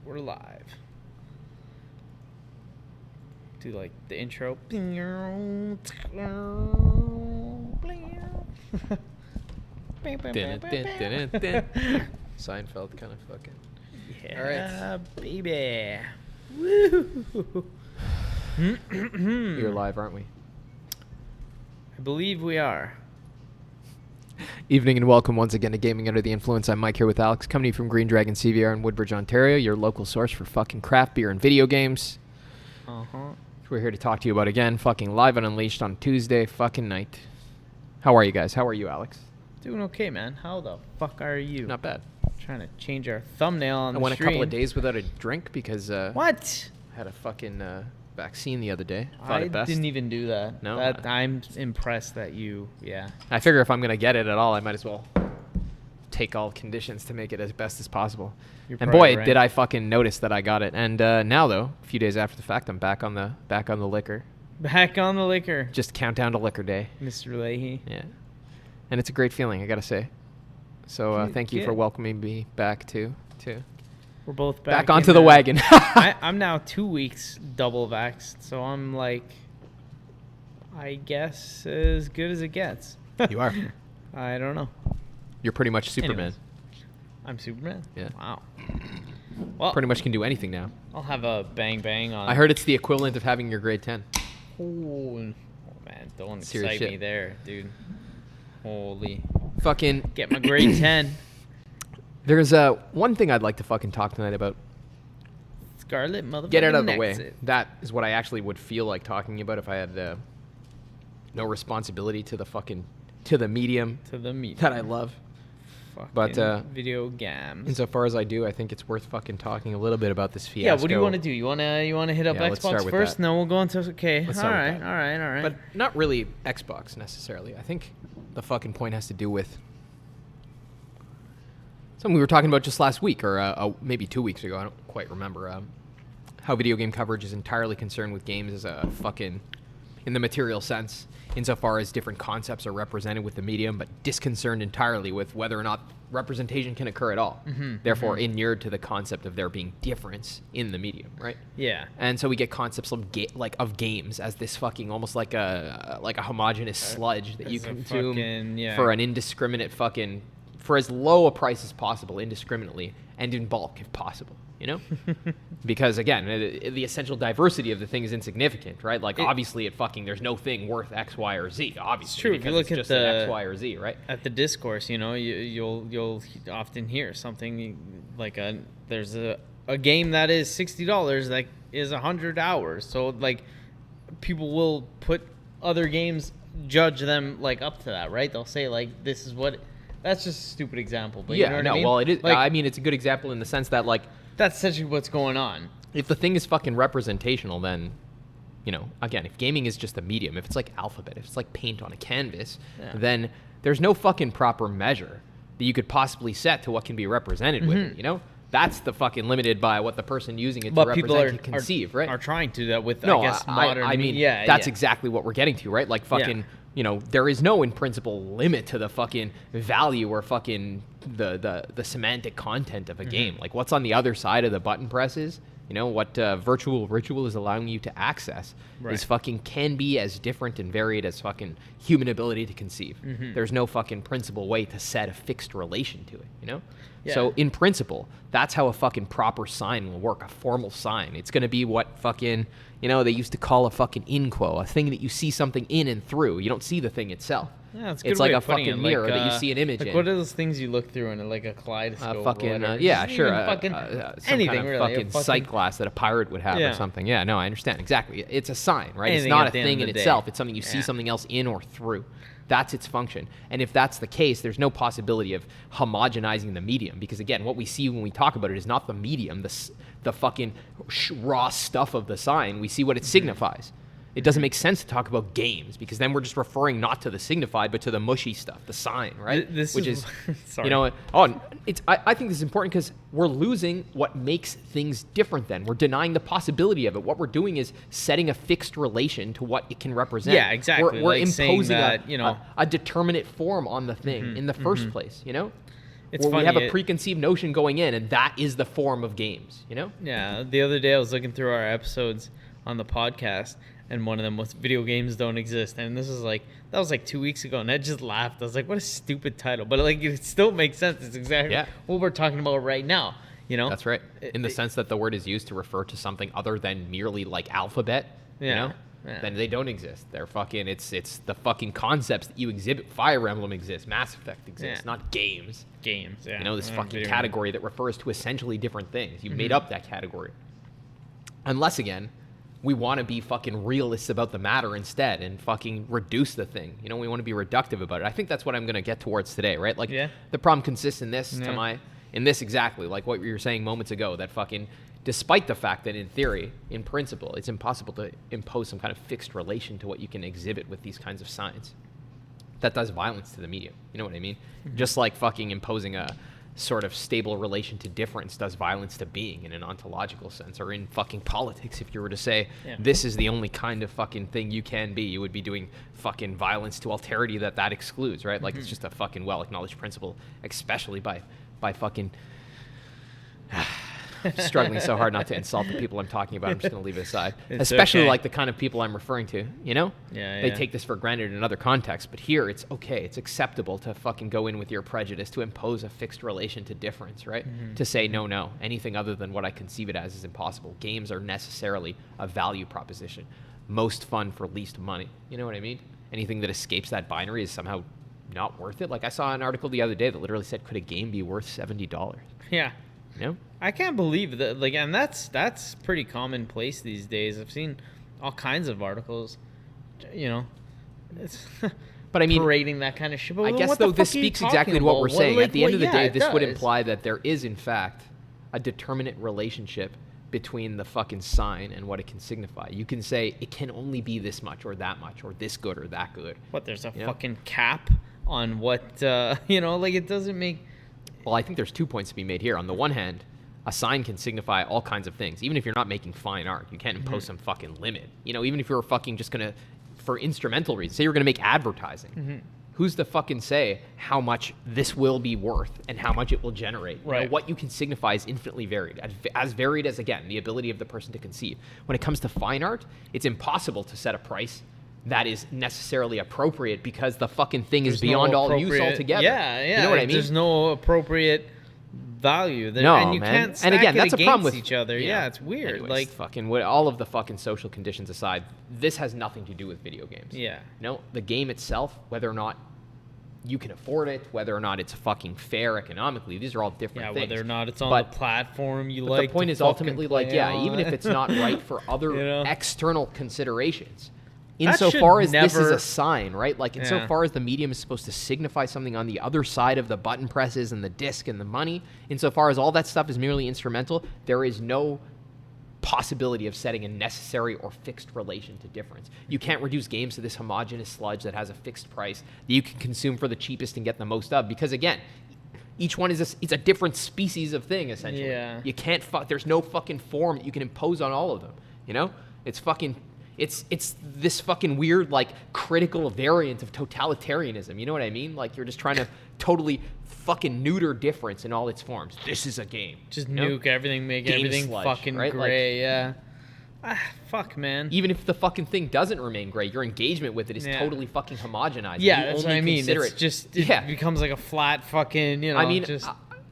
We're live. Do like the intro. Seinfeld kind of fucking. Yeah, All right. baby. Woo. We're live, aren't we? I believe we are. Evening and welcome once again to Gaming Under the Influence. I'm Mike here with Alex, coming to you from Green Dragon CVR in Woodbridge, Ontario, your local source for fucking craft beer and video games. We're here to talk to you about, again, fucking Live and Unleashed on Tuesday fucking night. How are you guys? How are you, Alex? Doing okay, man. How the fuck are you? Not bad. Trying to change our thumbnail on I the went stream. a couple of days without a drink because What? I had a fucking vaccine the other day. Thought I it best. didn't even do that. No? I'm impressed that you, yeah. I figure if I'm going to get it at all, I might as well take all conditions to make it as best as possible. You're And probably boy, right. did I fucking notice that I got it. And now, though, a few days after the fact, I'm back on the liquor. Back on the liquor. Just countdown to liquor day. Mr. Leahy. Yeah. And it's a great feeling, I got to say. So thank you for Good. welcoming me back, too. We're both Back back onto in the wagon. I'm now 2 weeks double vaxxed, so I'm like, I guess as good as it gets. You are. I don't know. You're pretty much Superman. Anyways, I'm Superman? Yeah. Wow. Well, Pretty much can do anything now. I'll have a bang bang on. I heard it's the equivalent of having your grade 10. Oh, man, don't Serious excite me shit. there, dude. Holy. Fucking. Get my grade 10. There's one thing I'd like to fucking talk tonight about. Scarlet motherfucking Get it out of the way. exit. That is what I actually would feel like talking about if I had no responsibility to the medium To the meat. that I love. But But, video games. Insofar as I do, I think it's worth fucking talking a little bit about this fiasco. Yeah, what do you want to do? You want to hit up Yeah, let's start Xbox with first? that. No, we'll go into okay. Let's All start right, with that. all right. But not really Xbox necessarily. I think the fucking point has to do with something we were talking about just last week or maybe 2 weeks ago. I don't quite remember. How video game coverage is entirely concerned with games as a fucking, in the material sense, insofar as different concepts are represented with the medium, but disconcerned entirely with whether or not representation can occur at all. Therefore, inured to the concept of there being difference in the medium, right? Yeah. And so we get concepts of of games as this fucking almost like a homogenous sludge that you As a consume fucking- yeah. for an indiscriminate fucking, for as low a price as possible, indiscriminately, and in bulk if possible, you know? Because again, the essential diversity of the thing is insignificant, right? Like obviously there's no thing worth X, Y, or Z, obviously. It's true. If you because look it's at just the an X, Y, or Z, right? At the discourse, you know, you'll often hear something like there's a game that is $60 that is 100 hours. So like people will put other games, judge them like up to that, right? They'll say like this is what. That's just a stupid example, but Yeah, you know what no, I mean? well, it is. Like, I mean, it's a good example in the sense that like, that's essentially what's going on. if the thing is fucking representational, then, you know, again, if gaming is just a medium, if it's like alphabet, if it's like paint on a canvas, Yeah. then there's no fucking proper measure that you could possibly set to what can be represented with it, you know? That's the fucking limited by what the person using it to But represent people can conceive, right? are trying to do that with, No, I guess, modern. I mean, yeah, that's yeah. exactly what we're getting to, right? Like fucking, you know, there is no in principle limit to the fucking value or fucking the semantic content of a game. Like what's on the other side of the button presses, you know, what virtual ritual is allowing you to access Right. is fucking can be as different and varied as fucking human ability to conceive. There's no fucking principle way to set a fixed relation to it, you know? Yeah. So in principle, that's how a fucking proper sign will work, a formal sign. It's going to be what fucking, you know, they used to call a fucking in quo, a thing that you see something in and through. You don't see the thing itself. Yeah, it's a good It's way like a of putting fucking it, mirror like, that you see an image like in. What are those things you look through in like a kaleidoscope? or Fucking, whatever? yeah, Just sure. even fucking Some anything kind of really. fucking sight glass that a pirate would have Yeah. or something. Yeah, no, I understand. Exactly. It's a sign, right? Anything It's not at a the end thing of in the itself. day. It's something you see Yeah. something else in or through. That's its function. And if that's the case, there's no possibility of homogenizing the medium. Because again, what we see when we talk about it is not the medium, the fucking raw stuff of the sign. We see what it signifies. It doesn't make sense to talk about games because then we're just referring not to the signified but to the mushy stuff, the sign, right? Which is sorry. you know, I think this is important because we're losing what makes things different then. We're denying the possibility of it. What we're doing is setting a fixed relation to what it can represent. Yeah, exactly. We're Like saying imposing that, you know, a determinate form on the thing in the first place, you know? It's where we funny, have a preconceived notion going in, and that is the form of games, you know? Yeah, the other day I was looking through our episodes on the podcast, and one of them was video games don't exist, and this was like, that was like 2 weeks ago, and I just laughed. I was like, what a stupid title, but like it still makes sense. It's exactly what we're talking about right now, you know? That's right. In the sense that the word is used to refer to something other than merely like alphabet, you know? Yeah. Then they don't exist. They're fucking, it's the fucking concepts that you exhibit. Fire Emblem exists, Mass Effect exists, not games. Games, yeah. You know, this fucking category that refers to essentially different things. You made up that category. Unless, again, we want to be fucking realists about the matter instead and fucking reduce the thing. You know, we want to be reductive about it. I think that's what I'm going to get towards today, right? Like, the problem consists in this, in this exactly, like what you were saying moments ago, that fucking, despite the fact that in theory, in principle, it's impossible to impose some kind of fixed relation to what you can exhibit with these kinds of signs. That does violence to the medium. You know what I mean? Just like fucking imposing a sort of stable relation to difference does violence to being in an ontological sense, or in fucking politics. If you were to say this is the only kind of fucking thing you can be, you would be doing fucking violence to alterity that excludes, right? Like it's just a fucking well-acknowledged principle, especially by fucking struggling so hard not to insult the people I'm talking about. I'm just going to leave it aside. Especially like the kind of people I'm referring to, you know? They take this for granted in other contexts, but here it's okay. It's acceptable to fucking go in with your prejudice, to impose a fixed relation to difference, right? To say, no, anything other than what I conceive it as is impossible. Games are necessarily a value proposition. Most fun for least money. You know what I mean? Anything that escapes that binary is somehow not worth it. Like I saw an article the other day that literally said, could a game be worth $70? Yeah. You know? I can't believe that, like, and that's pretty commonplace these days. I've seen all kinds of articles, you know, it's but I mean, parading that kind of shit. But I guess though this speaks exactly to what we're saying. At the end of the day, this would imply that there is in fact a determinate relationship between the fucking sign and what it can signify. You can say it can only be this much or that much or this good or that good. What, there's a fucking cap on what, you know, like it doesn't make... Well, I think there's 2 points to be made here. On the one hand, a sign can signify all kinds of things. Even if you're not making fine art, you can't impose some fucking limit. You know, even if you're fucking just going to, for instrumental reasons, say you're going to make advertising. Who's to fucking say how much this will be worth and how much it will generate? You know, what you can signify is infinitely varied. As varied as, again, the ability of the person to conceive. When it comes to fine art, it's impossible to set a price that is necessarily appropriate because the fucking thing is beyond all use altogether. Yeah. You know what I mean? There's no appropriate value there, no, and you man. can't stack and again, it that's a problem with each other. Yeah, it's weird. Anyways, like fucking all of the fucking social conditions aside, this has nothing to do with video games. Yeah. No, the game itself, whether or not you can afford it, whether or not it's fucking fair economically, these are all different things. Whether or not it's on the platform you like. The point is ultimately like, even if it's not right for other external considerations. Insofar as this is a sign, right? Like, insofar as the medium is supposed to signify something on the other side of the button presses and the disc and the money, insofar as all that stuff is merely instrumental, there is no possibility of setting a necessary or fixed relation to difference. You can't reduce games to this homogeneous sludge that has a fixed price that you can consume for the cheapest and get the most of, because, again, each one is it's a different species of thing, essentially. Yeah. You can't there's no fucking form that you can impose on all of them, you know? It's fucking... It's this fucking weird, like, critical variant of totalitarianism. You know what I mean? Like, you're just trying to totally fucking neuter difference in all its forms. This is a game. Just nuke everything, make game everything sludge, fucking right? gray, fuck, man. Even if the fucking thing doesn't remain gray, your engagement with it is totally fucking homogenized. Yeah, that's what I mean. It becomes like a flat fucking, you know, I mean,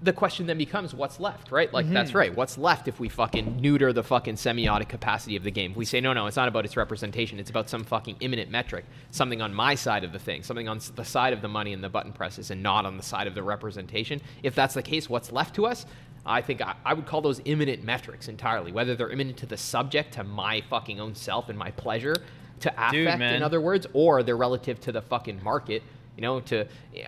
the question then becomes, what's left, right? Like, that's right. What's left if we fucking neuter the fucking semiotic capacity of the game? If we say, no, it's not about its representation. It's about some fucking imminent metric, something on my side of the thing, something on the side of the money and the button presses and not on the side of the representation. If that's the case, what's left to us? I think I would call those imminent metrics entirely, whether they're imminent to the subject, to my fucking own self and my pleasure, to affect, in other words, or they're relative to the fucking market. You know,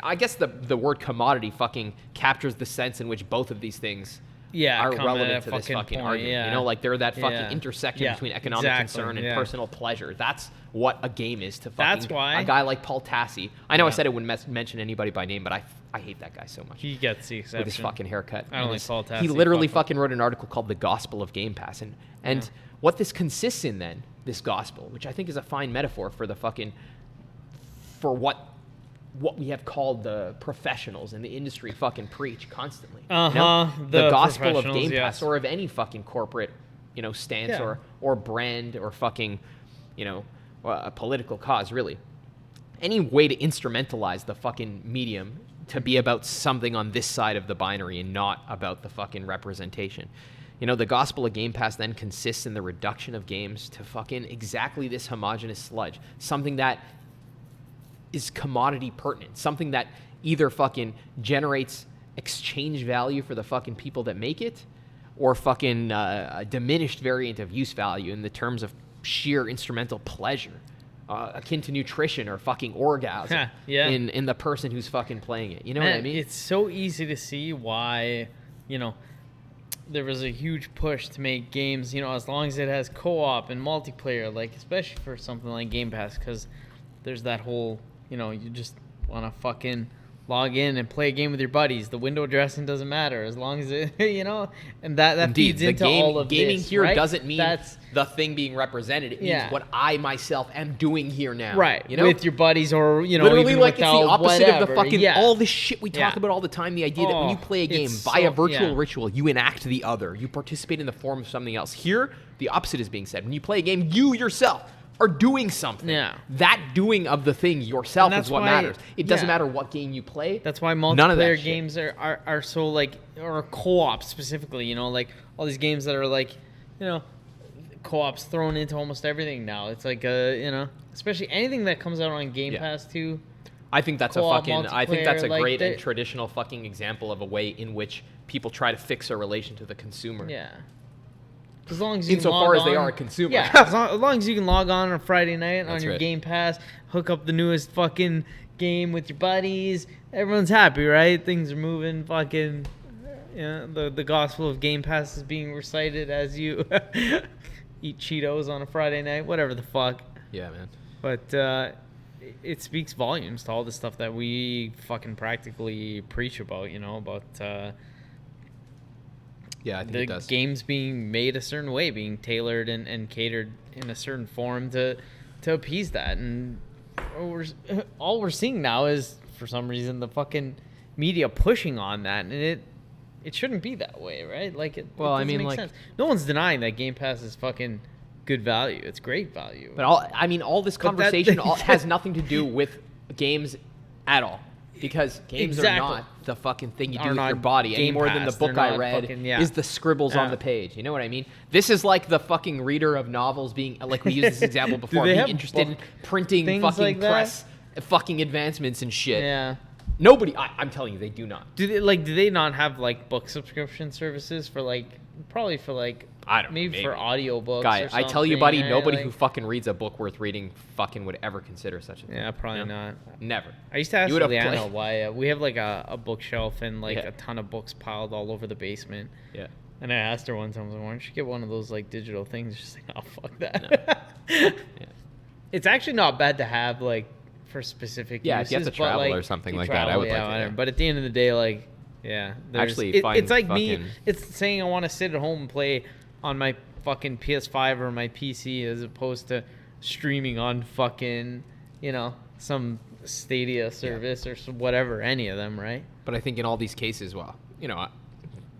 I guess the word commodity fucking captures the sense in which both of these things are relevant to this fucking argument. Yeah. You know, like they're that fucking intersection between economic concern and personal pleasure. That's what a game is to fucking That's why a guy like Paul Tassi. I know I said I wouldn't mention anybody by name, but I hate that guy so much. He gets the exception. With his fucking haircut. I don't like Paul Tassi. He literally fucking wrote an article called The Gospel of Gamepass. And what this consists in then, this gospel, which I think is a fine metaphor for the fucking, for what what we have called the professionals in the industry fucking preach constantly. Uh-huh. The gospel of professionals, Game Pass yes. or of any fucking corporate, stance Yeah. or brand or fucking, a political cause, really. Any way to instrumentalize the fucking medium to be about something on this side of the binary and not about the fucking representation. The gospel of Game Pass then consists in the reduction of games to fucking exactly this homogenous sludge. Something that is commodity pertinent. Something that either fucking generates exchange value for the fucking people that make it or fucking a diminished variant of use value in the terms of sheer instrumental pleasure. Akin to nutrition or fucking orgasm Yeah. in the person who's fucking playing it. You know what I mean? It's so easy to see why, there was a huge push to make games, as long as it has co-op and multiplayer, like especially for something like Game Pass, because there's that whole, you just want to fucking log in and play a game with your buddies. The window dressing doesn't matter as long as it, and that Indeed, feeds into all of gaming this, here right? doesn't mean the thing being represented. It means what I myself am doing here now. Right. With your buddies or, literally even like it's the opposite whatever. of the fucking all this shit we talk Yeah. about all the time. The idea that when you play a game via virtual ritual, you enact the other. You participate in the form of something else. Here, the opposite is being said. When you play a game, you yourself are doing something. Yeah. That doing of the thing yourself is what matters. It doesn't matter what game you play. That's why None of that multiplayer shit. games are so like, or co-op specifically, like all these games that are like, co-ops thrown into almost everything now. It's like, especially anything that comes out on Game Pass too. I think that's Co-op I think that's a multiplayer, great like and traditional fucking example of a way in which people try to fix a relation to the consumer. Yeah. As long as you can Insofar log as they on- are a consumer. Yeah, as long as you can log on a Friday night on That's your right. Game Pass, hook up the newest fucking game with your buddies, everyone's happy, right? Things are moving fucking... the gospel of Game Pass is being recited as you eat Cheetos on a Friday night, whatever the fuck. Yeah, man. But it speaks volumes to all the stuff that we fucking practically preach about, Yeah, I think the it does. games being made a certain way, being tailored and catered in a certain form to appease that. And all we're seeing now is, for some reason, the fucking media pushing on that, and it shouldn't be that way, right? Like, it doesn't make sense. No one's denying that Game Pass is fucking good value. It's great value. But all this conversation has nothing to do with games at all. Because games are not the fucking thing you do with your body any more than the book I read is the scribbles on the page. You know what I mean? This is like the fucking reader of novels being, like we used this example before, being interested in printing fucking like press fucking advancements and shit. Yeah. Nobody, I'm telling you, they do not. Do they not have like book subscription services for like, probably for like, I don't know, maybe for audiobooks Guy, or I tell you, something, buddy, right? nobody Like- who fucking reads a book worth reading fucking would ever consider such a thing. Yeah, probably not. Never. I used to ask You would have Liana played- why we have like a bookshelf and like Yeah. a ton of books piled all over the basement. Yeah. And I asked her one time, I was like, why don't you get one of those like digital things? She's like, oh, fuck that. Yeah. It's actually not bad to have like for specific Yeah, uses. if you have to but, travel like, or something you like that, I would like to, whatever. yeah. But at the end of the day, like, yeah. Actually, it's like me. fucking- It's saying I want to sit at home and play on my fucking PS5 or my PC as opposed to streaming on fucking, some Stadia service or whatever, any of them, right? But I think in all these cases, well,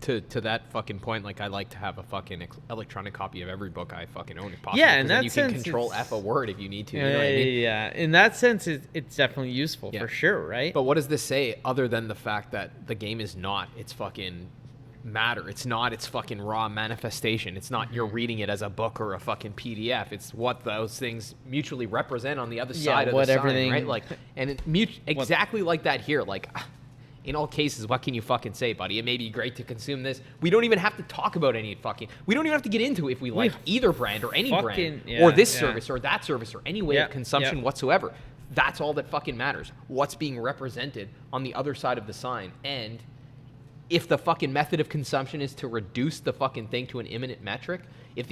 to that fucking point, like I like to have a fucking electronic copy of every book I fucking own if possible. Yeah, in 'cause then that you sense, can control it's- F a word if you need to. You know what I mean? Yeah, in that sense, it's definitely useful Yeah. for sure, right? But what does this say other than the fact that the game is not its fucking matter? It's not its fucking raw manifestation. It's not you're reading it as a book or a fucking PDF. It's what those things mutually represent on the other side of the sign, right? Like, and exactly like that here. Like, in all cases, what can you fucking say, buddy? It may be great to consume this. We don't even have to talk about any fucking. We don't even have to get into if we like either brand or any brand or this service or that service or any way of consumption whatsoever. That's all that fucking matters. What's being represented on the other side of the sign. And if the fucking method of consumption is to reduce the fucking thing to an imminent metric, if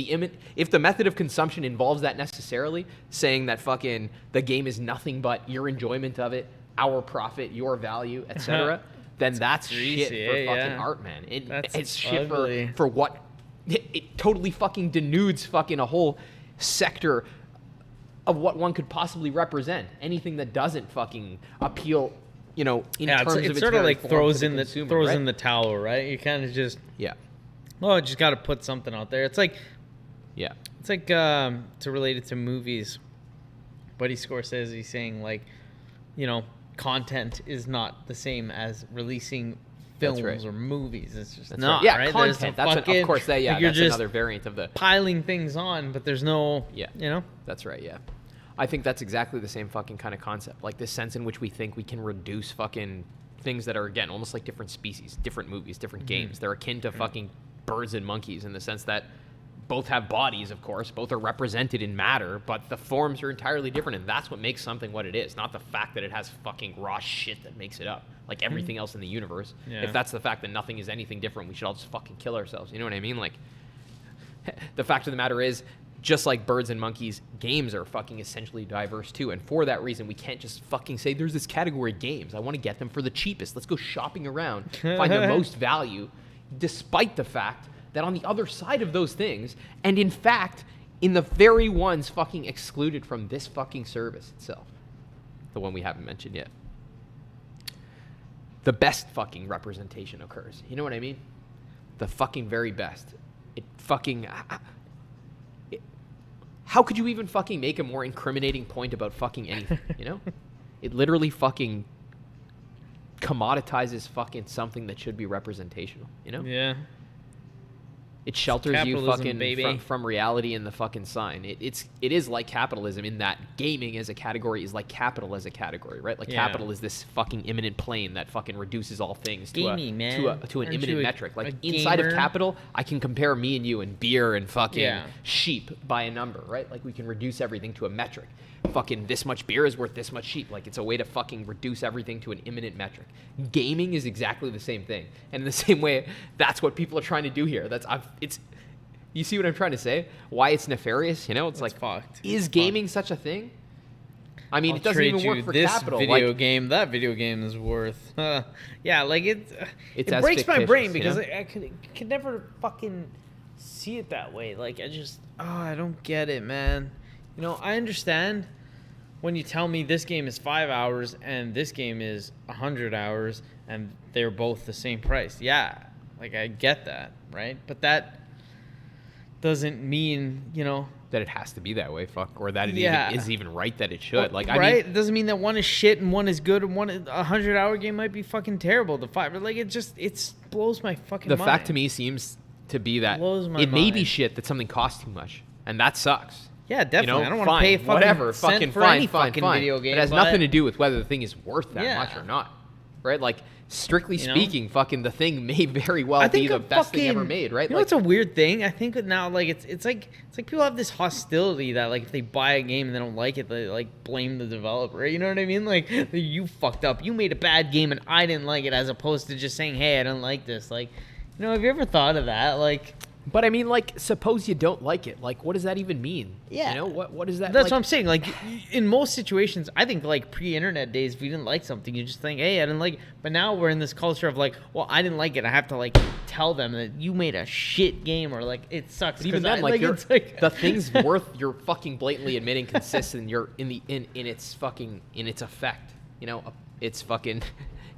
the method of consumption involves that necessarily, saying that fucking the game is nothing but your enjoyment of it, our profit, your value, etc., then that's shit for fucking art, man. It's shit for what it totally fucking denudes fucking a whole sector of what one could possibly represent. Anything that doesn't fucking appeal, in Yeah, terms of it's its sort of very like form throws to in the consumer, throws right? in the towel, right? You kind of just Yeah. just got to put something out there. It's like to relate it to movies. Buddy Scorsese saying like, content is not the same as releasing films right. or movies. It's just That's not right. Yeah, right. content. Of course, like you're that's just another variant of the piling things on, but there's no, That's right, yeah. I think that's exactly the same fucking kind of concept. Like this sense in which we think we can reduce fucking things that are, again, almost like different species, different movies, different games. They're akin to fucking birds and monkeys in the sense that both have bodies, of course. Both are represented in matter, but the forms are entirely different, and that's what makes something what it is, not the fact that it has fucking raw shit that makes it up, like everything else in the universe. Yeah. If that's the fact that nothing is anything different, we should all just fucking kill ourselves. You know what I mean? Like, the fact of the matter is, just like birds and monkeys, games are fucking essentially diverse too. And for that reason, we can't just fucking say there's this category games. I want to get them for the cheapest. Let's go shopping around, find the most value, despite the fact that on the other side of those things, and in fact, in the very ones fucking excluded from this fucking service itself, the one we haven't mentioned yet, the best fucking representation occurs. You know what I mean? The fucking very best. It fucking... How could you even fucking make a more incriminating point about fucking anything, It literally fucking commoditizes fucking something that should be representational, Yeah. It shelters you Capitalism, fucking baby. from reality in the fucking sign. It is like capitalism in that gaming as a category is like capital as a category, right? Like Yeah. capital is this fucking imminent plane that fucking reduces all things to Gaming, man. an Aren't imminent you metric. Like a inside of gamer? capital, I can compare me and you and beer and fucking Yeah. sheep by a number, right? Like we can reduce everything to a metric. Fucking this much beer is worth this much sheep. Like it's a way to fucking reduce everything to an imminent metric. Gaming is exactly the same thing, and in the same way, that's what people are trying to do here. You see what I'm trying to say? Why it's nefarious? It's like, fucked. Is gaming such a thing? I mean, I'll it doesn't trade even work you for this capital. video Like, game. That video game is worth. Yeah, like it as breaks my fictitious, brain because I could never fucking see it that way. Like I don't get it, man. I understand when you tell me this game is 5 hours and this game is 100 hours and they're both the same price. Yeah, like I get that, right? But that doesn't mean that it has to be that way, or that it Yeah. even is even right that it should. Like, right? I mean, It doesn't mean that one is shit and one is good, and 100-hour game might be fucking terrible. The 5, like it blows my fucking the mind. fact to me seems to be that Blows my it may be mind. shit that something costs too much, and that sucks. Yeah, definitely. I don't want to fine, pay a fucking whatever, cent fucking for fine, any fine, fucking fine. video game. It has but nothing to do with whether the thing is worth that Yeah. much or not, right? Like, strictly You know? speaking, fucking the thing may very well I be think the a best thing ever fucking- made, right? You know, Like, it's a weird thing. I think that now, like it's like people have this hostility that like if they buy a game and they don't like it, they like blame the developer. You know what I mean? Like you fucked up. You made a bad game and I didn't like it, as opposed to just saying, hey, I don't like this. Like, have you ever thought of that? Like. but I mean, like, suppose you don't like it. Like, what does that even mean? Yeah. What is that? That's like, what I'm saying. Like, in most situations, I think, like, pre-internet days, if you didn't like something, you just think, hey, I didn't like it. But now we're in this culture of, like, well, I didn't like it. I have to, like, tell them that you made a shit game or, like, it sucks. But even 'cause then, like, it's like the thing's worth you're fucking blatantly admitting consists in its fucking in its effect. It's fucking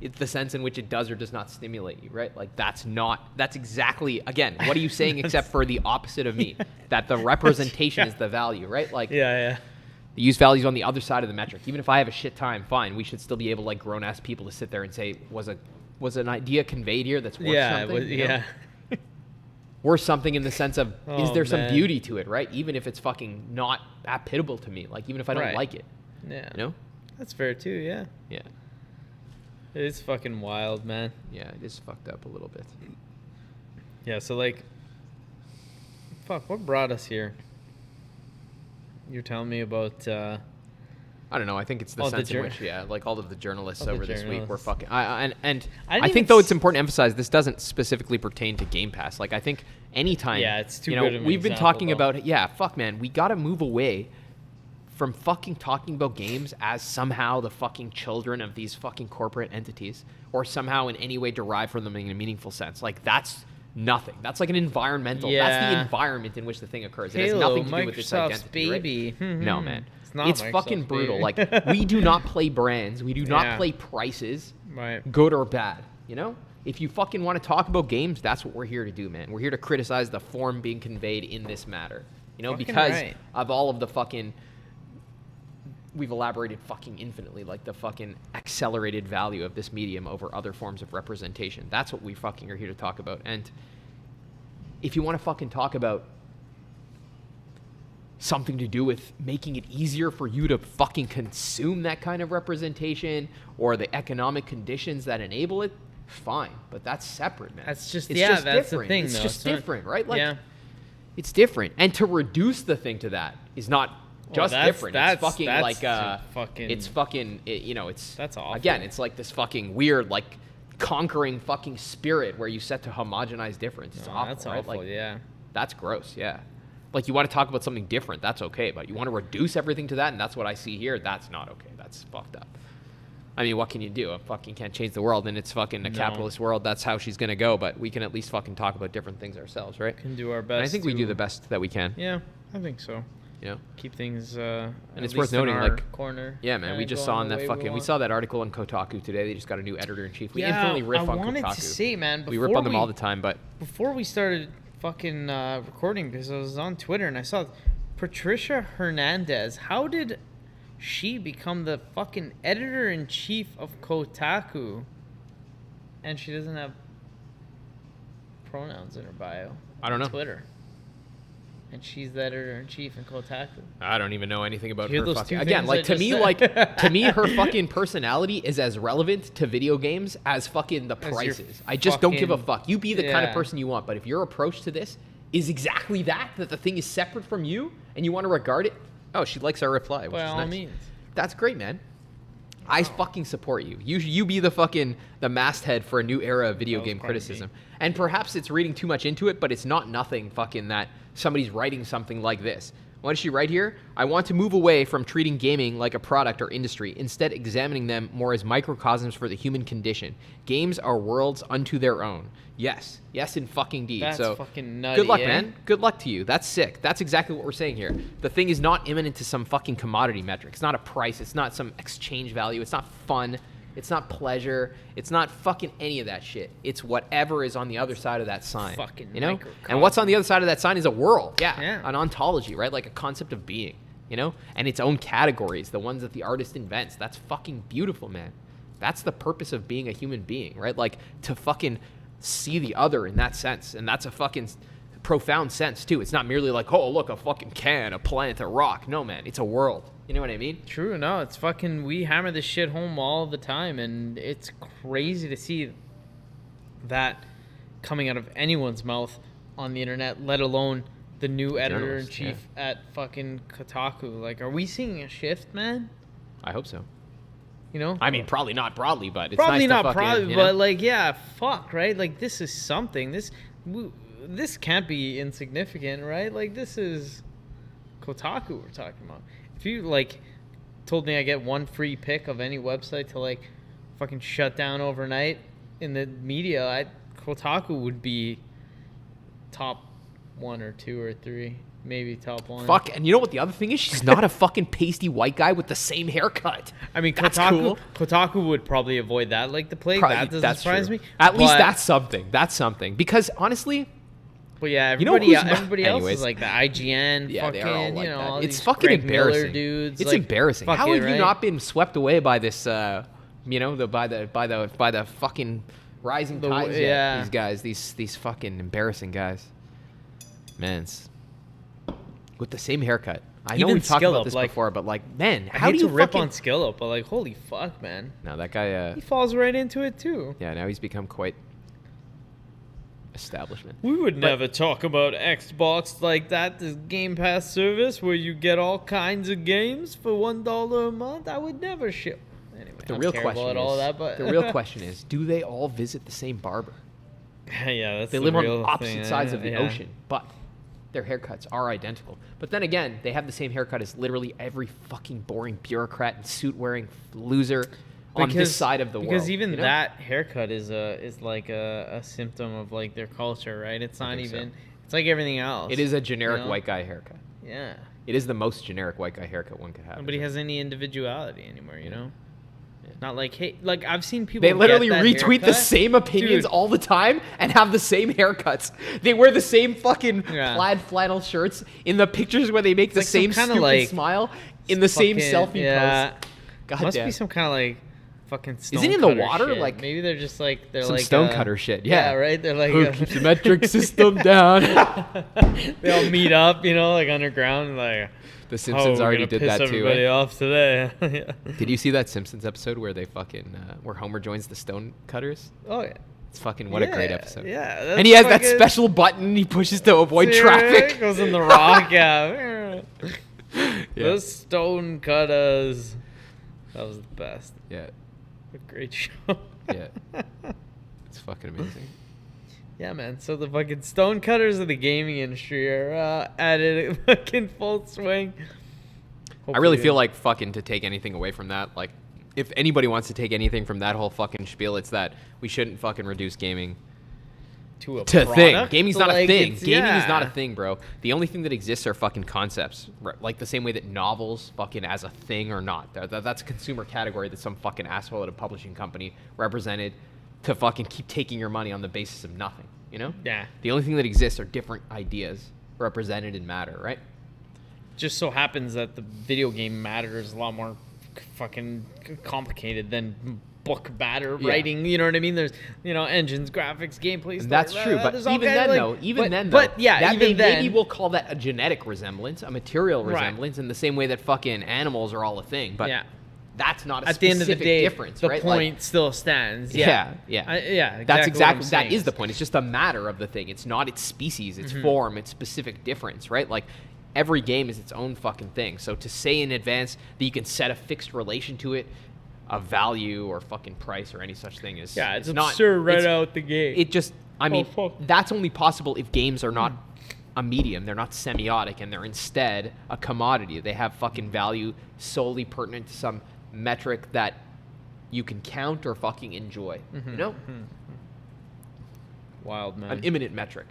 it's the sense in which it does or does not stimulate you, right? Like that's exactly, again, what are you saying except for the opposite of me? That the representation is the value, right? Like yeah. the use values on the other side of the metric. Even if I have a shit time, fine. We should still be able, like grown ass people, to sit there and say, was an idea conveyed here that's worth Yeah, something? it was, you know? yeah. Worth something in the sense of, is Oh, there some man. beauty to it, right? Even if it's fucking not applicable to me, like even if I don't Right. like it, Yeah. you know? That's fair, too, yeah. Yeah, It's fucking wild, man. yeah, it is fucked up a little bit. Yeah, so, like, fuck, what brought us here? You're telling me about, I don't know. I think it's the Oh, the sense in jour- which, like all of the journalists Oh, the over this week were journalists. fucking. I I didn't think even though it's important to emphasize this doesn't specifically pertain to Game Pass. Like I think anytime, Yeah, it's too good of an we've been example, talking though. about fuck man, we got to move away from fucking talking about games as somehow the fucking children of these fucking corporate entities, or somehow in any way derived from them in a meaningful sense. Like that's nothing. That's like an environmental. That's the Yeah. environment in which the thing occurs. It has Halo, nothing to do with its Microsoft's identity. baby. Right? No, man. not It's Microsoft's fucking brutal. baby. Like, we do not play brands. We do not Yeah. play prices, Right. good or bad, you know? If you fucking want to talk about games, that's what we're here to do, man. We're here to criticize the form being conveyed in this matter. You know, Fucking because right. of all of the fucking... We've elaborated fucking infinitely, like the fucking accelerated value of this medium over other forms of representation. That's what we fucking are here to talk about. And if you want to fucking talk about something to do with making it easier for you to fucking consume that kind of representation or the economic conditions that enable it, fine. But that's separate, man. That's just It's yeah. just That's different. the thing, It's though. just different, right? Like, yeah. it's different. And to reduce the thing to that is not just different. It's fucking like fucking. it's fucking you know, it's That's awful. Again, it's like this fucking weird like conquering fucking spirit where you set to homogenize difference. It's No, awful, that's right? awful. Like, Yeah. that's gross, yeah. Like, you want to talk about something different, that's okay. But you want to reduce everything to that, and that's what I see here, that's not okay. That's fucked up. I mean, what can you do? I fucking can't change the world, and it's fucking a No. capitalist world. That's how she's going to go. But we can at least fucking talk about different things ourselves, right? Can do our best. And I think we do to- the best that we can. Yeah, I think so. You know? Keep things. And at it's least worth in noting, our like, corner. Yeah, man. We kinda just going saw on the that way fucking. We want. saw that article on Kotaku today. They just got a new editor in chief. We Yeah, infinitely riff I on wanted Kotaku. to say, man. We rip on them all the time, but Before we started fucking recording, because I was on Twitter and I saw Patricia Hernandez. How did she become the fucking editor in chief of Kotaku? And she doesn't have pronouns in her bio. I don't know. on Twitter. And she's the editor in chief in Kotaku. I don't even know anything about You hear her those fucking. two Again, things like I to just me, said? like to me, her fucking personality is as relevant to video games as fucking the As your prices. I just don't give a fucking- fuck. You be the kind of yeah. person you want, but if your approach to this is exactly that the thing is separate from you and you want to regard it, oh, she likes our reply, which By is all nice. means. That's great, man. I fucking support you. You be the fucking the masthead for a new era of video That was game part of me. criticism. And perhaps it's reading too much into it, but it's not nothing fucking that somebody's writing something like this. What does she write here? I want to move away from treating gaming like a product or industry, instead examining them more as microcosms for the human condition. Games are worlds unto their own. Yes. Yes, in fucking deed. That's so fucking nutty, good luck, eh? man. Good luck to you. That's sick. That's exactly what we're saying here. The thing is not imminent to some fucking commodity metric. It's not a price. It's not some exchange value. It's not fun. It's not pleasure. It's not fucking any of that shit. It's whatever is on the other side of that sign. Fucking you know? microcosm. And what's on the other side of that sign is a world. Yeah. An ontology, right? Like a concept of being, you know? And its own categories, the ones that the artist invents. That's fucking beautiful, man. That's the purpose of being a human being, right? Like to fucking see the other in that sense. And that's a fucking profound sense too. It's not merely like, oh, look, a fucking can, a plant, a rock. No, man, it's a world. You know what I mean? True, no, it's fucking, we hammer this shit home all the time, and it's crazy to see that coming out of anyone's mouth on the internet, let alone the new editor-in-chief at fucking Kotaku. Like, are we seeing a shift, man? I hope so. You know? I mean, probably not broadly, but it's Probably nice to not fucking, probably, you know? but like, yeah, fuck, right? Like, this is something. This can't be insignificant, right? Like, this is Kotaku we're talking about. If you like told me I get one free pick of any website to like fucking shut down overnight in the media, Kotaku would be top 1 or 2 or 3, maybe top 1. Fuck, and you know what the other thing is? She's not a fucking pasty white guy with the same haircut. I mean, That's Kotaku, cool. Kotaku would probably avoid that like the plague. That doesn't that's surprise true. me. At least But- that's something. That's something. Because honestly, But yeah, You know everybody, who's everybody else anyways. is like the IGN, yeah, fucking, they are all like you know, that. all It's these fucking Greg Miller embarrassing. dudes. It's like, embarrassing. fuck How it, have you right? not been swept away by this? You know, by the fucking rising The- tides. yeah. Yet, these guys, these fucking embarrassing guys. Man, with the same haircut. I know Even we've talked Skill about Up, this like, before, but like, man, I how hate do to you rip fucking... on Skill Up, but like, holy fuck, man, No, that guy. he falls right into it too. Yeah, now he's become quite establishment. We would But- never talk about Xbox like that, this Game Pass service where you get all kinds of games for $1 a month. I would never ship. Anyway, The I'm real terrible question at is, all that, but the real question is, do they all visit the same barber? yeah, that's They the live on real opposite thing. sides of the Yeah. ocean, but their haircuts are identical. But then again, they have the same haircut as literally every fucking boring bureaucrat and suit-wearing loser on this side of the world. Because even you know? that haircut is like a symptom of like their culture, right? It's not think so. even. It's like everything else. It is a generic you know? white guy haircut. Yeah. It is the most generic white guy haircut one could have. Nobody has any individuality anymore, you know? Not like, hey, like I've seen people. They literally get that retweet the haircut. same opinions Dude. all the time and have the same haircuts. They wear the same fucking Yeah. plaid flannel shirts in the pictures where they make the like some same kinda stupid like smile in the same selfie yeah. post. God Must damn. be some kind of like fucking stone Isn't he in the cutter water? shit. Like, maybe they're just like they're some like stonecutter shit. Yeah. right. They're like Who keeps the metric system down? they all meet up, you know, like underground. Like The Simpsons we're already gonna did piss that too. everybody Right? off today. Yeah. Did you see that Simpsons episode where they fucking where Homer joins the stonecutters? Oh yeah. It's fucking what a great episode. Yeah. And he has that fucking- special button he pushes to avoid Yeah, traffic. Goes in the rock. Yeah. Yeah. The stone cutters. That was the best. Yeah. A great show. Yeah. It's fucking amazing. Yeah, man. So the fucking stone cutters of the gaming industry are at it fucking full swing. I really Hopefully- feel like fucking to take anything away from that, like, if anybody wants to take anything from that whole fucking spiel, it's that we shouldn't fucking reduce gaming to a to a thing. product, Gaming's not a like, thing. it's- Gaming is not a yeah. thing, bro. The only thing that exists are fucking concepts. Like the same way that novels fucking as a thing or not. That's a consumer category that some fucking asshole at a publishing company represented to fucking keep taking your money on the basis of nothing, you know? Yeah. The only thing that exists are different ideas represented in matter, right? Just so happens that the video game matter is a lot more fucking complicated than book matter Yeah. writing. You know what I mean? There's, you know, engines, graphics, gameplay. And that's story, true, but there's all even kinds then, of, though, but yeah, that even then, maybe we'll call that a genetic resemblance, a material Right. resemblance, in the same way that fucking animals are all a thing. But yeah. that's not a At the end of the specific day, difference, the right? point still stands. Yeah, Yeah, yeah. yeah. That's exactly what I'm that saying is the point. It's just the matter of the thing. It's not its species, its form, its specific difference, right? Like every game is its own fucking thing. So to say in advance that you can set a fixed relation to it, a value or fucking price or any such thing is Yeah, it's not absurd right it's- out the gate. It just, I mean, fuck. that's only possible if games are not a medium. They're not semiotic, and they're instead a commodity. They have fucking value solely pertinent to some metric that you can count or fucking enjoy. You know, Wild, man. an imminent metric,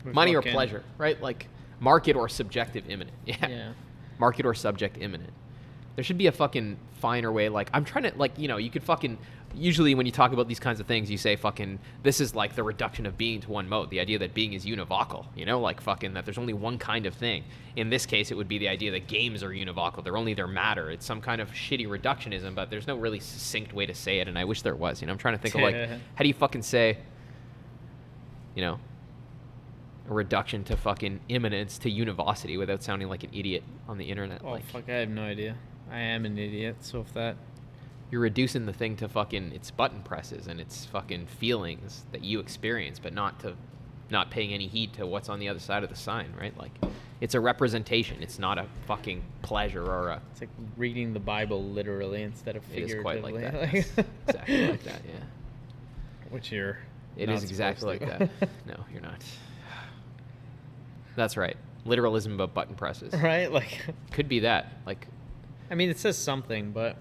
We money or fucking- pleasure, right? Like market or subjective imminent. Yeah. Market or subject imminent. There should be a fucking finer way. Like, I'm trying to, like, you know, you could fucking, usually when you talk about these kinds of things, you say fucking, this is like the reduction of being to one mode. The idea that being is univocal, you know, like fucking that there's only one kind of thing. In this case, it would be the idea that games are univocal. They're only their matter. It's some kind of shitty reductionism, but there's no really succinct way to say it, and I wish there was. You know, I'm trying to think of, like, how do you fucking say, you know, a reduction to fucking imminence to univocity without sounding like an idiot on the internet? Oh Like, fuck! I have no idea. I am an idiot. So if that. you're reducing the thing to fucking its button presses and its fucking feelings that you experience, but not paying any heed to what's on the other side of the sign, right? Like, it's a representation. It's not a fucking pleasure or a. It's like reading the Bible literally instead of It is figuratively. quite like that. Yes. Exactly like that. Yeah. Which you're. It not is exactly like supposed that. No, you're not. That's right. Literalism about button presses. to. Right? Like, Could be that. Like, I mean, it says something, but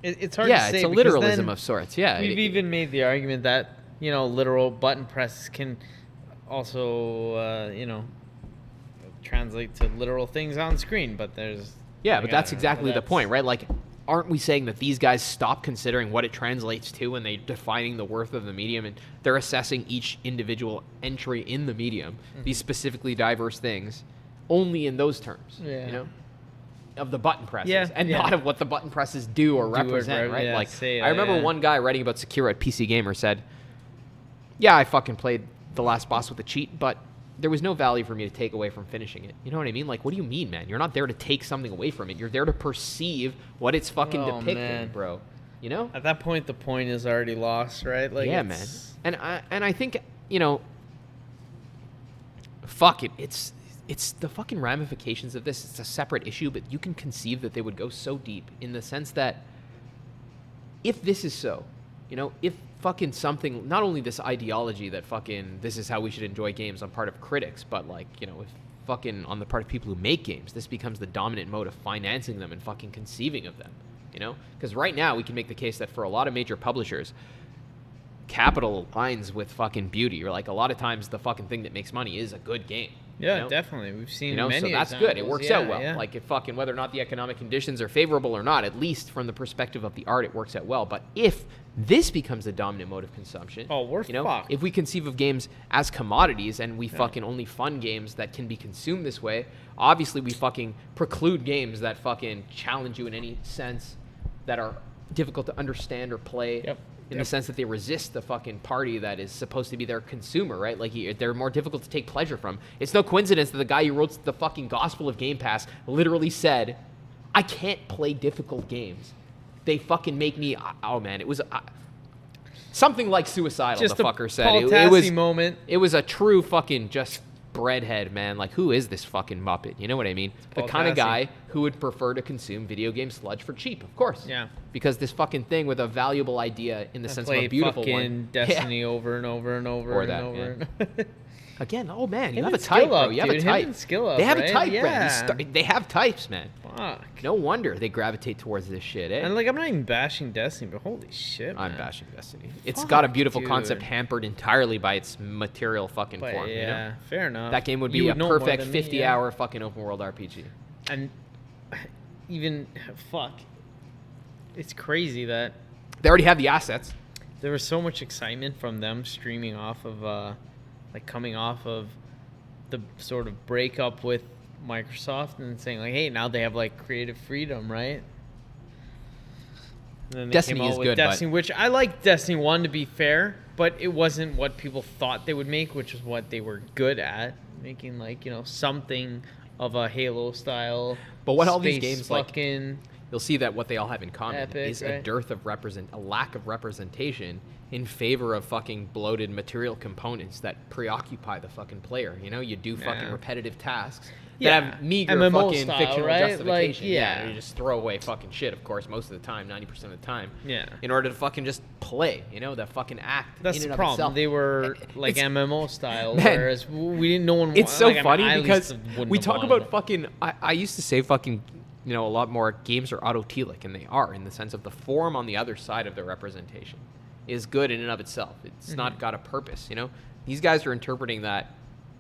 it's hard yeah, to say. it's a because literalism then of sorts. Yeah. We've even made the argument that, you know, literal button presses can also, you know, translate to literal things on screen, but there's. Yeah, like, but that's I don't know, exactly the that's- point, right? Like, aren't we saying that these guys stop considering what it translates to when they're defining the worth of the medium, and they're assessing each individual entry in the medium, these specifically diverse things, only in those terms, Yeah. you know? Of the button presses, Yeah, and yeah. not of what the button presses do or represent, right? yeah, Like, say I remember yeah. one guy writing about Sekiro at PC Gamer said, yeah, I fucking played the last boss with a cheat, but there was no value for me to take away from finishing it. You know what I mean? Like, what do you mean, man? You're not there to take something away from it. You're there to perceive what it's fucking Oh, depicting, man. bro. You know? At that point, the point is already lost, right? Like, Yeah, man. it's- And I think, you know, fuck it. It's the fucking ramifications of this. It's a separate issue, but you can conceive that they would go so deep in the sense that if this is so, you know, if fucking something, not only this ideology that fucking this is how we should enjoy games on part of critics, but like, you know, if fucking on the part of people who make games, this becomes the dominant mode of financing them and fucking conceiving of them, you know? Because right now we can make the case that for a lot of major publishers, capital aligns with fucking beauty. Or like a lot of times the fucking thing that makes money is a good game. Yeah, you know? definitely. We've seen You know, many so that's good. It examples. works Yeah, out well. yeah. Like, it fucking, whether or not the economic conditions are favorable or not, at least from the perspective of the art, it works out well. But if this becomes the dominant mode of consumption, Oh, we're you know, fucked. if we conceive of games as commodities and we fucking only fund games that can be consumed this way, obviously we fucking preclude games that fucking challenge you in any sense, that are difficult to understand or play. Yep. In the sense that they resist the fucking party that is supposed to be their consumer, right? Like, they're more difficult to take pleasure from. It's no coincidence that the guy who wrote the fucking Gospel of Game Pass literally said, I can't play difficult games. They fucking make me, oh man, it was something like suicidal, Just the a fucker said. Paul It Tassi was, moment. it was a true fucking just breadhead, man. Like, who is this fucking Muppet? You know what I mean? The Paul kind of Tassi. guy who would prefer to consume video game sludge for cheap, of course. Yeah. Because this fucking thing with a valuable idea in the sense of a Play beautiful fucking one. Destiny over and over and over Or and that, over. yeah. Again, oh man, you Him have a and type, Skill bro. Up, You have a dude. Him type. and Skill Up, They have a right? type, Yeah. Brent. They have types, man. Fuck. No wonder they gravitate towards this shit, eh? And like, I'm not even bashing Destiny, but holy shit, man. I'm bashing Destiny. It's Fuck, got a beautiful dude. concept hampered entirely by its material fucking But form. yeah, You know? fair enough. That game would You be a know more perfect than me, 50-hour fucking open world RPG. And even fuck, it's crazy that They already have the assets. there was so much excitement from them streaming off of like coming off of the sort of breakup with Microsoft and saying like, hey, now they have like creative freedom, right? And then they Destiny came out is with good, but- Destiny, which I like Destiny 1 to be fair, but it wasn't what people thought they would make, which is what they were good at, making like, you know, something of a Halo style. But what all these space games, like, fucking You'll see that what they all have in common Epic, is a right? dearth of a lack of representation in favor of fucking bloated material components that preoccupy the fucking player. You know, you do fucking Yeah. repetitive tasks that Yeah. have meager MMO fucking style, fictional right? Like, justification. yeah. You just throw away fucking shit, of course, most of the time, 90% of the time. Yeah. In order to fucking just play, you know, that fucking act. That's in the and of problem. itself. They were like It's- MMO style, Man, whereas we didn't. No one. It's so like, I mean, funny I at because least wouldn't we have talk wanted about it. fucking. I used to say fucking, you know, a lot more games are autotelic, and they are in the sense of the form on the other side of the representation is good in and of itself. It's not got a purpose, you know. These guys are interpreting that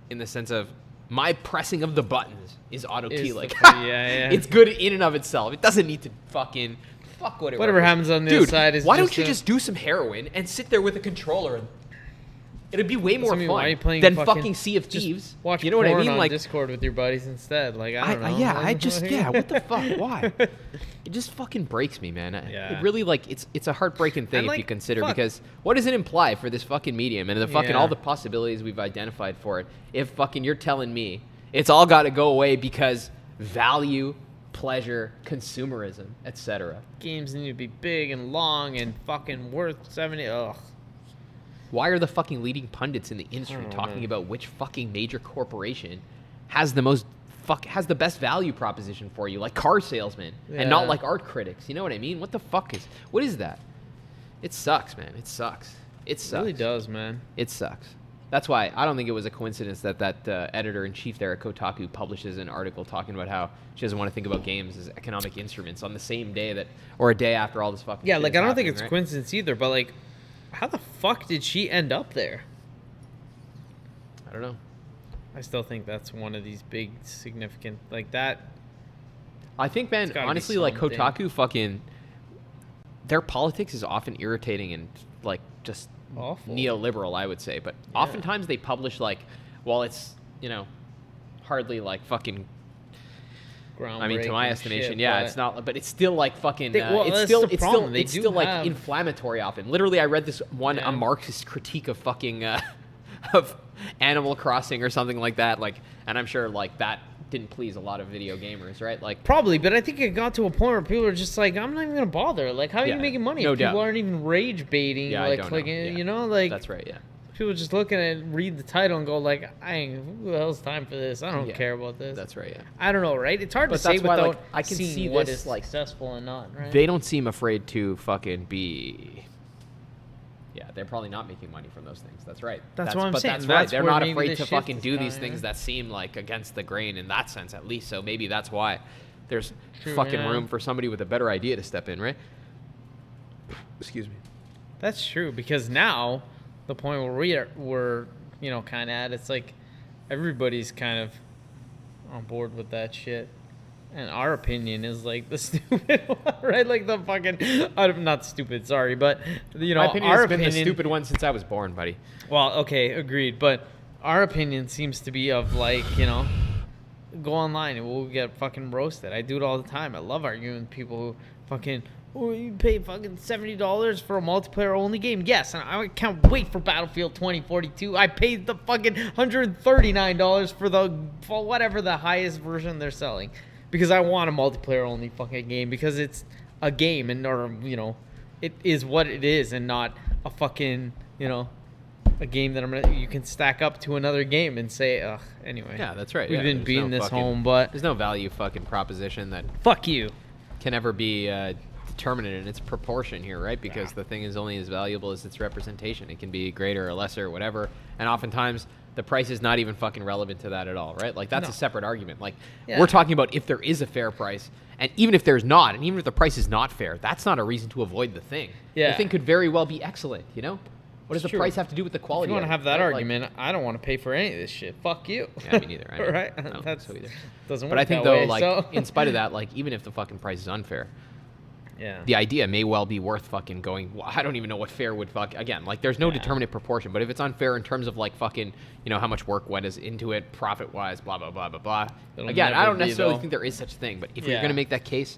in the sense of my pressing of the buttons is autotelic. yeah, yeah. It's good in and of itself. It doesn't need to fucking fuck Whatever happens on the Dude, other side is why just don't you just do some heroin and sit there with a controller and it'd be way more I mean, why are you fun playing than fucking- fucking Sea of just Thieves. Watch You know what I porn mean? on Like, Discord with your buddies instead. Like I don't know. what the fuck? Why? It just fucking breaks me, man. Yeah. It really, like, it's a heartbreaking thing And, if like, you consider, fuck. because what does it imply for this fucking medium and the fucking Yeah. all the possibilities we've identified for it? If fucking you're telling me it's all got to go away because value, pleasure, consumerism, etc. Games need to be big and long and fucking worth 70. Ugh. Why are the fucking leading pundits in the industry talking about which fucking major corporation has the most has the best value proposition for you, like car salesmen, and not Yeah. like art critics? You know what I mean? What the fuck what is that? It sucks, man. It sucks. It It sucks. really does, man. It sucks. That's why I don't think it was a coincidence that editor-in-chief there at Kotaku publishes an article talking about how she doesn't want to think about games as economic instruments on the same day that, or a day after all this fucking Yeah, shit like is I don't think happening, it's right? coincidence either, but like, how the fuck did she end up there? I don't know. I still think that's one of these big significant like that. I think, man, It's gotta be honestly, like something. Kotaku fucking, their politics is often irritating and like just Awful. neoliberal, I would say. But oftentimes they publish like, well, it's, you know, hardly like fucking. I mean, to my Groundbreaking estimation, shit, yeah, but- it's not, but it's still like fucking. Well, it's that's still, the it's problem. still, They it's do still like have- inflammatory often. Literally, I read this one Yeah. a Marxist critique of fucking of Animal Crossing or something like that. Like, and I'm sure like that didn't please a lot of video gamers, right? Like, Probably, but I think it got to a point where people are just like, I'm not even gonna bother. Like, how are Yeah, you making money? no if people doubt. aren't even rage baiting. yeah, I like, don't clicking, know. Yeah. you know, like that's right. Yeah. people just looking at it, read the title and go like, I ain't. Who the hell's time for this? I don't Yeah, care about this. That's right. Yeah. I don't know, right? It's hard But to say that's why, without like, I can seeing see what this, is like, successful and not. Right? They don't seem afraid to fucking be. Yeah, they're probably not making money from those things. That's right. That's what I'm but saying. That's right. That's They're where not maybe afraid the to shift fucking is do these coming, things yeah. that seem like against the grain in that sense, at least. So maybe that's why there's True, fucking yeah. room for somebody with a better idea to step in, right? Excuse me. That's true because now the point where we're you know kind of at, it's like everybody's kind of on board with that shit. And our opinion is like the stupid one, right? Like the fucking, I'm not stupid, sorry, but you know, My opinion our has opinion. been the stupid one since I was born, buddy. Well, okay, agreed. But our opinion seems to be of like, you know, go online and we'll get fucking roasted. I do it all the time. I love arguing with people who fucking, oh, you pay fucking $70 for a multiplayer only game. Yes, and I can't wait for Battlefield 2042. I paid the fucking $139 for whatever the highest version they're selling. Because I want a multiplayer only fucking game, because it's a game and, or, you know, it is what it is and not a fucking, you know, a game that you can stack up to another game and say, ugh, anyway. Yeah, that's right. We've been beating this home, but there's no value fucking proposition that fuck you can ever be determined in its proportion here, right? Because the thing is only as valuable as its representation. It can be greater or lesser or whatever, and oftentimes the price is not even fucking relevant to that at all, right? Like, that's a separate argument. Like, we're talking about if there is a fair price, and even if there's not, and even if the price is not fair, that's not a reason to avoid the thing. Yeah. The thing could very well be excellent, you know? What does the price have to do with the quality? If you want to of it, have that right? argument, Like, I don't want to pay for any of this shit. Fuck you. Yeah, me neither. I know. Right? I don't That's think so either. Doesn't work But I think, that though, way, like, so. in spite of that, like, even if the fucking price is unfair, Yeah. the idea may well be worth fucking going, well, I don't even know what fair would fuck, again, like, there's no determinate proportion, but if it's unfair in terms of, like, fucking, you know, how much work went into it, profit-wise, blah, blah, blah, blah, blah. It'll Again, I never don't be, necessarily though. think there is such a thing, but if you're going to make that case,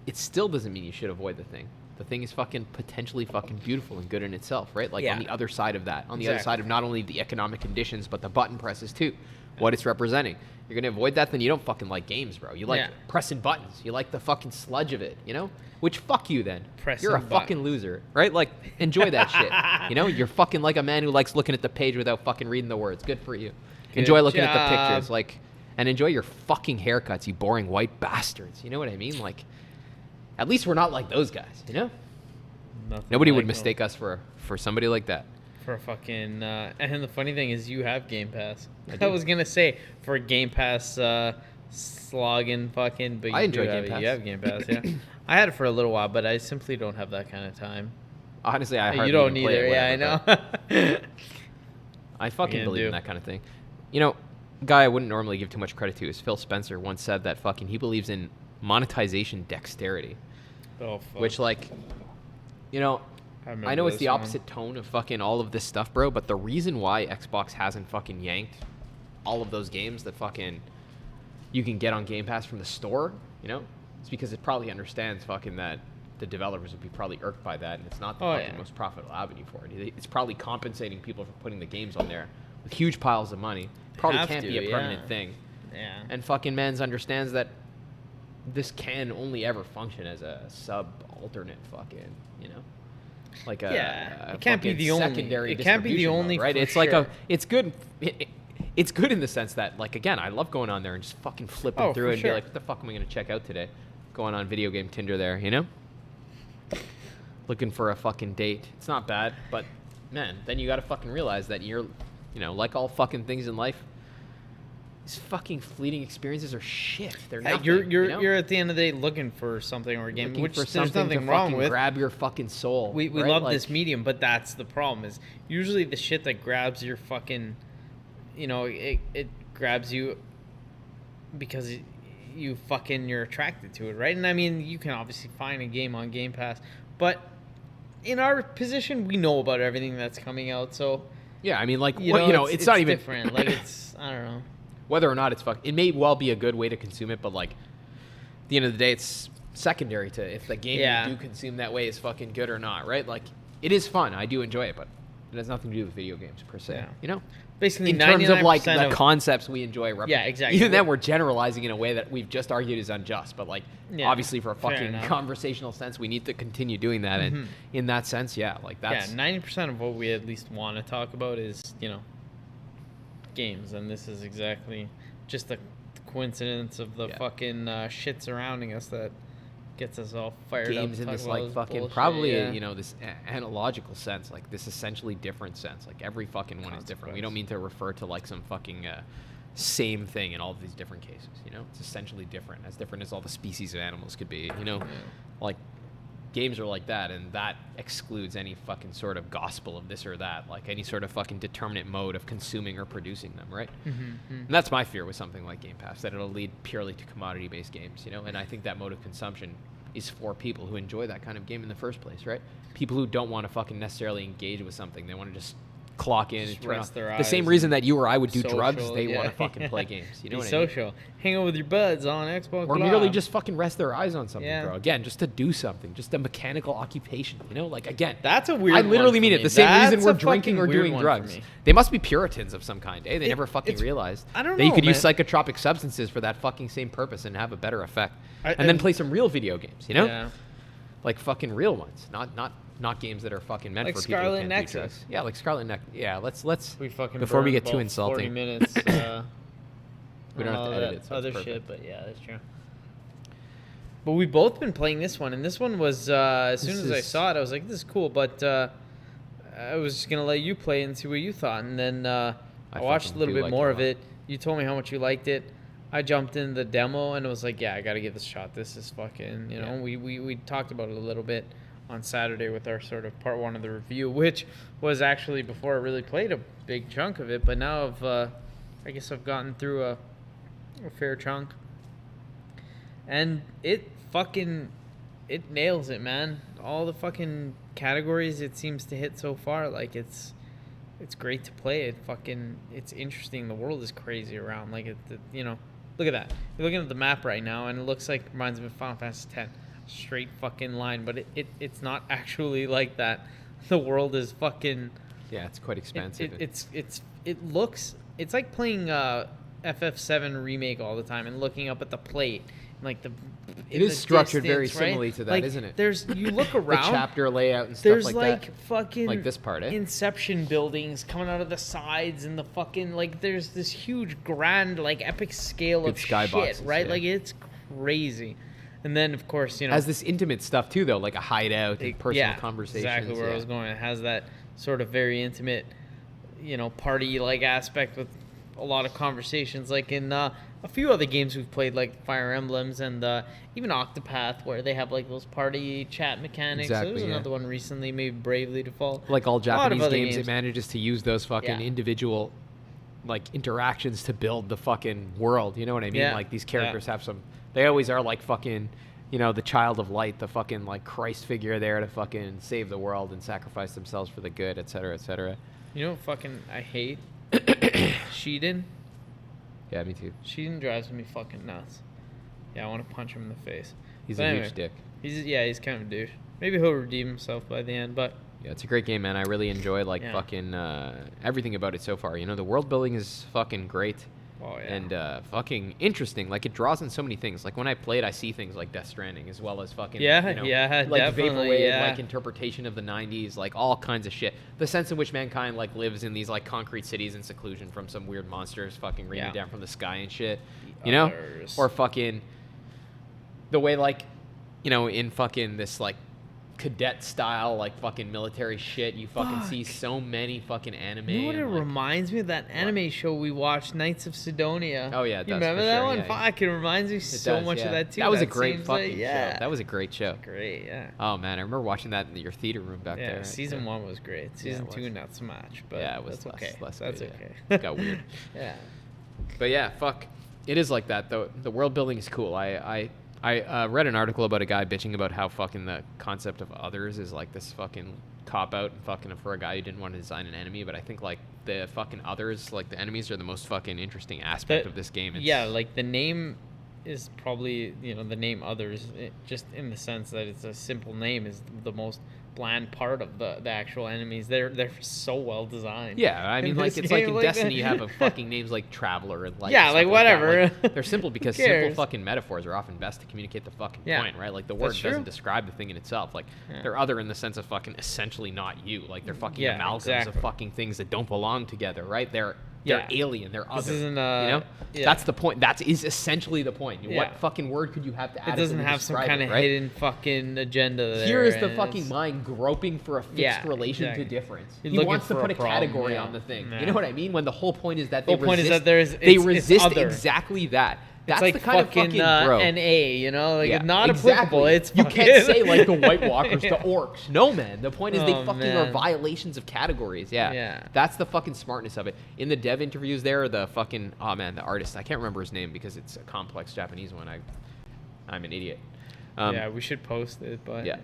it still doesn't mean you should avoid the thing. The thing is fucking potentially fucking beautiful and good in itself, right? Like, on the other side of that, on the other side of not only the economic conditions, but the button presses, too. What it's representing. You're going to avoid that, then you don't fucking like games, bro. You like pressing buttons. You like the fucking sludge of it, you know? Which, fuck you, then. You're a fucking loser, right? Like, enjoy that shit. You know? You're fucking like a man who likes looking at the page without fucking reading the words. Good for you. Enjoy looking at the pictures, like, and enjoy your fucking haircuts, you boring white bastards. You know what I mean? Like, at least we're not like those guys, you know? Nobody would mistake us for somebody like that. For a fucking and the funny thing is, you have Game Pass. I was gonna say for a Game Pass slogging fucking, but I enjoy Game Pass. You have Game Pass, yeah. I had it for a little while, but I simply don't have that kind of time. Honestly, I hardly you don't even play either. it, Yeah, whatever, I know. I fucking believe in that kind of thing. You know, a guy I wouldn't normally give too much credit to is Phil Spencer. Once said that fucking he believes in monetization dexterity. Oh, fuck. Which, like, you know, I know it's the opposite tone of fucking all of this stuff, bro, but the reason why Xbox hasn't fucking yanked all of those games that fucking you can get on Game Pass from the store, you know, it's because it probably understands fucking that the developers would be probably irked by that, and it's not the fucking most profitable avenue for it. It's probably compensating people for putting the games on there with huge piles of money. Probably can't be a permanent thing. Yeah. And fucking Mans understands that this can only ever function as a sub-alternate fucking, you know, like a it can't be the only secondary. It can't be the only mode, right? It's sure. like it's good. It's good in the sense that, like, again, I love going on there and just fucking flipping through it and be like, what the fuck am I gonna check out today? Going on video game Tinder there, you know, looking for a fucking date. It's not bad, but man, then you got to fucking realize that you're, you know, like all fucking things in life, these fucking fleeting experiences are shit. They're nothing, you're at the end of the day looking for something or a game, looking which for there's nothing to wrong with. Grab your fucking soul. We right? love like, this medium, but that's the problem. Is usually the shit that grabs your fucking, you know, it grabs you because you're attracted to it, right? And I mean, you can obviously find a game on Game Pass, but in our position, we know about everything that's coming out, so yeah, I mean, like, it's not even different. Like, it's, I don't know. Whether or not it's it may well be a good way to consume it, but like, at the end of the day, it's secondary to if the game you do consume that way is fucking good or not, right? Like, it is fun. I do enjoy it, but it has nothing to do with video games per se. Yeah. You know, basically, in terms of like the concepts we enjoy. Yeah, exactly. Even then, we're generalizing in a way that we've just argued is unjust. But like, obviously, for a fucking conversational sense, we need to continue doing that. And in that sense, like that's 90% of what we at least want to talk about is, you know, games, and this is exactly just the coincidence of the fucking shit surrounding us that gets us all fired up. Games in this like fucking bullshit, probably you know, this analogical sense, like this essentially different sense. Like every fucking one is different. We don't mean to refer to like some fucking same thing in all of these different cases. You know, it's essentially different as all the species of animals could be. You know, like games are like that, and that excludes any fucking sort of gospel of this or that, like any sort of fucking determinate mode of consuming or producing them, right? And that's my fear with something like Game Pass, that it'll lead purely to commodity-based games, you know? And I think that mode of consumption is for people who enjoy that kind of game in the first place, right? People who don't want to fucking necessarily engage with something. They want to just clock in and turn off. The same reason that you or I would do drugs, they want to fucking play games. You know what I mean? Social. Hang out with your buds on Xbox Or Live. merely just fucking rest their eyes on something, bro. Again, just to do something. Just a mechanical occupation, you know? Like, again. That's a weird I literally one mean for it. me. The same That's reason we're a drinking or fucking weird doing one drugs. for me. They must be Puritans of some kind, eh? They never fucking realized. I don't know, that you could use man. psychotropic substances for that fucking same purpose and have a better effect. And then play some real video games, you know? Yeah. Like fucking real ones. Not games that are fucking meant Like for people Scarlet who can't Nexus. do drugs. Yeah, like Scarlet Nexus. Yeah, let's We fucking before we burned get too about 40 insulting. minutes. We don't have to edit it. So other it's perfect. shit, but yeah, that's true. But we've both been playing this one, and this one was as soon as I saw it, I was like, "This is cool." But I was just gonna let you play and see what you thought, and then I watched a little bit more of it. You told me how much you liked it. I jumped in the demo and it was like, yeah, I gotta give this a shot. This is fucking, you know. We talked about it a little bit on Saturday with our sort of part one of the review, which was actually before I really played a big chunk of it. But now I guess I've gotten through a fair chunk, and it nails it, man. All the fucking categories it seems to hit so far, like it's great to play. It's interesting. The world is crazy around. Like you know, look at that. You're looking at the map right now, and it looks like reminds me of Final Fantasy X. Straight fucking line, but it's not actually like that. The world is fucking. Yeah, it's quite expensive. It's like playing FF7 remake all the time and looking up at the plate. Like it is structured very right? similarly to that, like, isn't it? You look around the chapter layout and stuff there's like that. Fucking like this part, eh? Inception buildings coming out of the sides and the fucking like there's this huge grand like epic scale Good of skyboxes, shit, right? yeah. Like it's crazy. And then of course, you know, has this intimate stuff too though, like a hideout and personal conversations. Exactly where I was going. It has that sort of very intimate, you know, party like aspect with a lot of conversations like in a few other games we've played like Fire Emblems and even Octopath where they have like those party chat mechanics. Exactly, There was another one recently, maybe Bravely Default. Like all Japanese games, games, it manages to use those fucking individual like interactions to build the fucking world. You know what I mean? Yeah. Like these characters have some. They always are like fucking, you know, the child of light, the fucking like Christ figure there to fucking save the world and sacrifice themselves for the good, et cetera, et cetera. You know what fucking I hate? Shiden. Yeah, me too. Shiden drives me fucking nuts. Yeah, I want to punch him in the face. He's But a anyway, huge dick. He's kind of a douche. Maybe he'll redeem himself by the end, but Yeah, it's a great game, man. I really enjoy like fucking everything about it so far. You know, the world building is fucking great. Oh, yeah. And fucking interesting. Like it draws on so many things. Like when I play it, I see things like Death Stranding as well as fucking like definitely, vaporwave, like interpretation of the '90s, like all kinds of shit. The sense in which mankind like lives in these like concrete cities in seclusion from some weird monsters fucking raining down from the sky and shit. You know, or fucking the way like, you know, in fucking this like cadet style like fucking military shit, you fucking see so many fucking anime. You know what it like, reminds me of? That anime show we watched, Knights of Sidonia. Oh yeah, it you does, remember for that sure, one? yeah, Fuck, it reminds me so much of that too. That was a great fucking show. Yeah. That was a great show. Great, yeah. Oh man, I remember watching that in your theater room back there. Yeah, season 1 was great. Season 2 not so much, but yeah, it was that's okay. less That's good, okay. It got weird. Yeah. But yeah, fuck. It is like that though. The world building is cool. I read an article about a guy bitching about how fucking the concept of others is like this fucking cop out and fucking for a guy who didn't want to design an enemy. But I think like the fucking others, like the enemies, are the most fucking interesting aspect of this game. Yeah, like the name is probably, you know, the name others, just in the sense that it's a simple name, is the most bland part of the actual enemies. They're so well designed. Yeah, I mean, like it's like in Destiny you have a fucking names like Traveler and like like whatever. Like, they're simple because simple fucking metaphors are often best to communicate the fucking point, right? Like the word doesn't describe the thing in itself. Like they're other in the sense of fucking essentially not you. Like they're fucking amalgams of fucking things that don't belong together, right? They're alien. They're other. This isn't, you know, that's the point. That is essentially the point. What fucking word could you have to add? It doesn't have some kind of hidden fucking agenda there. Here is the fucking mind groping for a fixed relation to difference. He wants to put a category on the thing. You know what I mean? When the whole point is that they resist exactly that. That's like the kind fucking, of fucking bro. NA, you know, like Yeah, not exactly. applicable. It's you fucking... can't say like the White Walkers, the orcs. No, man. The point is they Oh, fucking man. are violations of categories. Yeah. Yeah. That's the fucking smartness of it. In the dev interviews there, the fucking the artist, I can't remember his name because it's a complex Japanese one. I'm an idiot. Yeah, we should post it, but Yeah.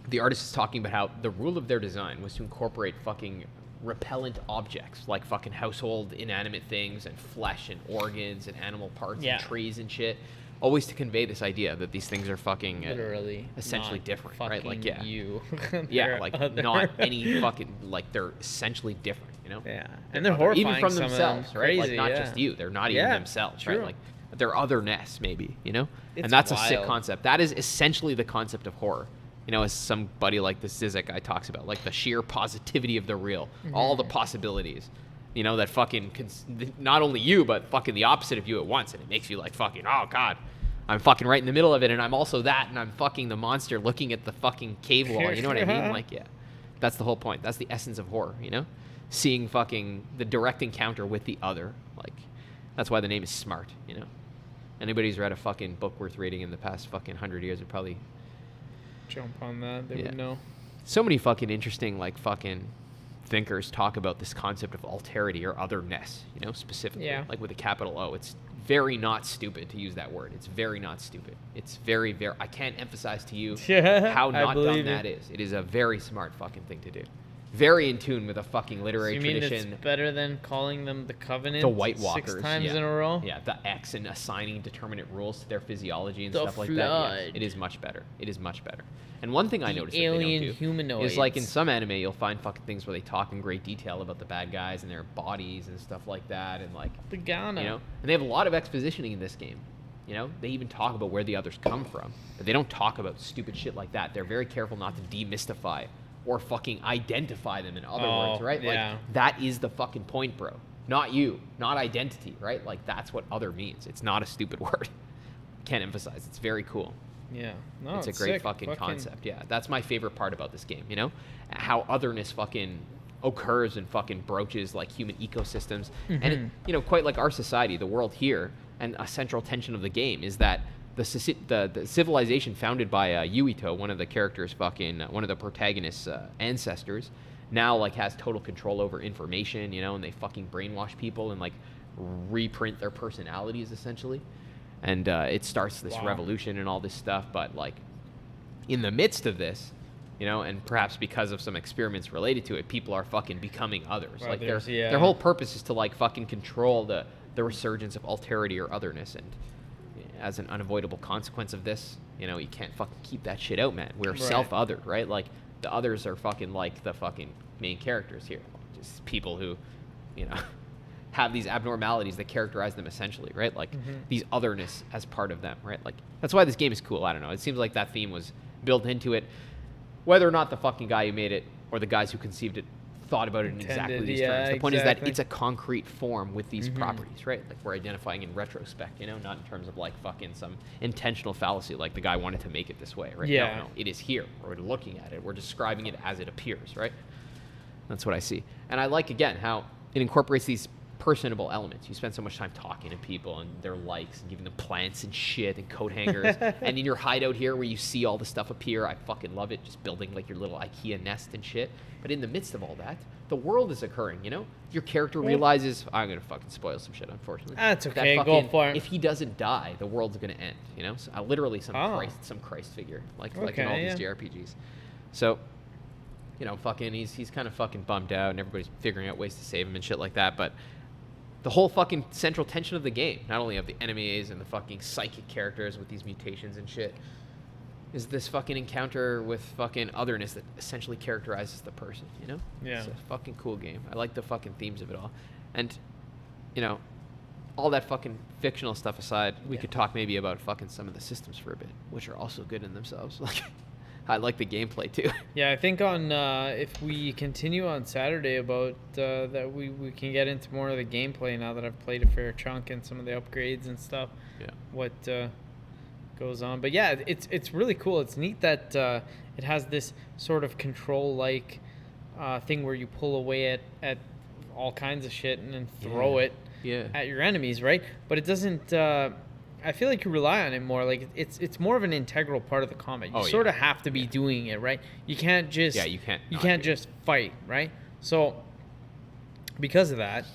The artist is talking about how the rule of their design was to incorporate fucking repellent objects like fucking household inanimate things and flesh and organs and animal parts Yeah. and trees and shit, always to convey this idea that these things are fucking literally essentially not different, right? Like, fucking yeah, you. yeah, They're like other. not any fucking, like they're essentially different, you know? Yeah, and they're other, horrifying. even from some of themselves, them. right? Like Crazy, not yeah. just you, they're not even Yeah, themselves, true. right? Like their otherness, maybe, you know? It's And that's a sick wild. concept. That is essentially the concept of horror. You know, as somebody like the Zizek guy talks about, like the sheer positivity of the real, all the possibilities. You know, that fucking, not only you, but fucking the opposite of you at once. And it makes you like fucking, oh God, I'm fucking right in the middle of it. And I'm also that. And I'm fucking the monster looking at the fucking cave wall. You know what I mean? Like, yeah, that's the whole point. That's the essence of horror, you know? Seeing fucking the direct encounter with the other. Like, that's why the name is Smart, you know? Anybody who's read a fucking book worth reading in the past fucking 100 years would probably Jump on that. They Yeah. would know. so many fucking interesting like fucking thinkers talk about this concept of alterity or otherness, you know, specifically. Yeah. Like with a capital O. It's very not stupid to use that word. It's very not stupid. It's very, very, I can't emphasize to you Yeah, how I not dumb believe that it. is. It is a very smart fucking thing to do. Very in tune with a fucking So literary you mean tradition. it's better than calling them the Covenant The White Walkers. 6 times yeah. in a row? Yeah, the X and assigning determinate rules to their physiology and The stuff like that. Flood. Yes, it is much better. It is much better. And one thing I The noticed alien that they don't do humanoids. is like in some anime, you'll find fucking things where they talk in great detail about the bad guys and their bodies and stuff like that, and like The Ghana. you know, and they have a lot of expositioning in this game. You know, they even talk about where the others come from, but they don't talk about stupid shit like that. They're very careful not to demystify or fucking identify them, in other words, right? yeah. Like, that is the fucking point, bro. Not you, not identity, right? Like, that's what other means. It's not a stupid word. Can't emphasize. It's very cool. Yeah. No, It's a great sick. fucking concept. Yeah, that's my favorite part about this game, you know? How otherness fucking occurs and fucking broaches like human ecosystems. And, it, you know, quite like our society, the world here, and a central tension of the game is that the civilization founded by Yuito, one of the characters, fucking one of the protagonists' ancestors, now like has total control over information, you know, and they fucking brainwash people and like reprint their personalities essentially, and it starts this Wow. revolution and all this stuff. But like in the midst of this, you know, and perhaps because of some experiments related to it, people are fucking becoming others. Like Others, yeah. their whole purpose is to like fucking control the resurgence of alterity or otherness, and as an unavoidable consequence of this, you know, you can't fucking keep that shit out, man. We're Right. self-othered, right? Like, the others are fucking like the fucking main characters here. Just people who, you know, have these abnormalities that characterize them essentially, right? Like, these otherness as part of them, right? Like, that's why this game is cool. I don't know. It seems like that theme was built into it. Whether or not the fucking guy who made it or the guys who conceived it thought about it in exactly Intended, these yeah, terms. The point is that exactly. it's a concrete form with these properties, right? Like, we're identifying in retrospect, you know, not in terms of like fucking some intentional fallacy, like the guy wanted to make it this way, right? Yeah. No, it is here. We're looking at it. We're describing it as it appears, right? That's what I see. And I like, again, how it incorporates these personable elements. You spend so much time talking to people and their likes and giving them plants and shit and coat hangers. And in your hideout here where you see all the stuff appear, I fucking love it. Just building like your little IKEA nest and shit. But in the midst of all that, the world is occurring, you know? Your character realizes, I'm going to fucking spoil some shit, unfortunately. That's That okay, go fucking- for it. If he doesn't die, the world's going to end, you know? So, literally some Oh. Christ figure, like in all Okay, these yeah. JRPGs. So, you know, fucking, he's kind of fucking bummed out, and everybody's figuring out ways to save him and shit like that. But the whole fucking central tension of the game, not only of the enemies and the fucking psychic characters with these mutations and shit, is this fucking encounter with fucking otherness that essentially characterizes the person, you know? Yeah. It's a fucking cool game. I like the fucking themes of it all. And, you know, all that fucking fictional stuff aside, we could talk maybe about fucking some of the systems for a bit, which are also good in themselves. Like, I like the gameplay too. Yeah, I think on if we continue on Saturday about that we can get into more of the gameplay now that I've played a fair chunk and some of the upgrades and stuff. Yeah. What goes on. But yeah, it's really cool. It's neat that it has this sort of control like thing where you pull away at all kinds of shit and then throw it Yeah. at your enemies, right? But it doesn't I feel like you rely on it more. Like it's more of an integral part of the combat. You sort of have to be doing it, right? You can't just you can't just fight, right? So because of that,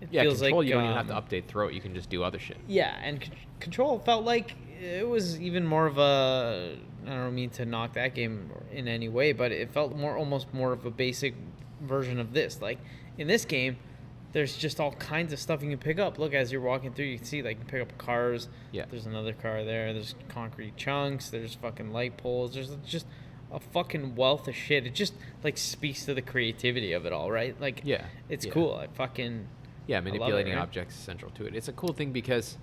it feels Control, like you don't even have to update throw it. You can just do other shit. Yeah, and Control felt like it was even more of a. I don't mean to knock that game in any way, but it felt almost more of a basic version of this. Like in this game, there's just all kinds of stuff you can pick up. Look, as you're walking through, you can see like you pick up cars. Yeah. There's another car there. There's concrete chunks. There's fucking light poles. There's just a fucking wealth of shit. It just like speaks to the creativity of it all, right? Like, it's cool. I fucking manipulating right? objects is central to it. It's a cool thing because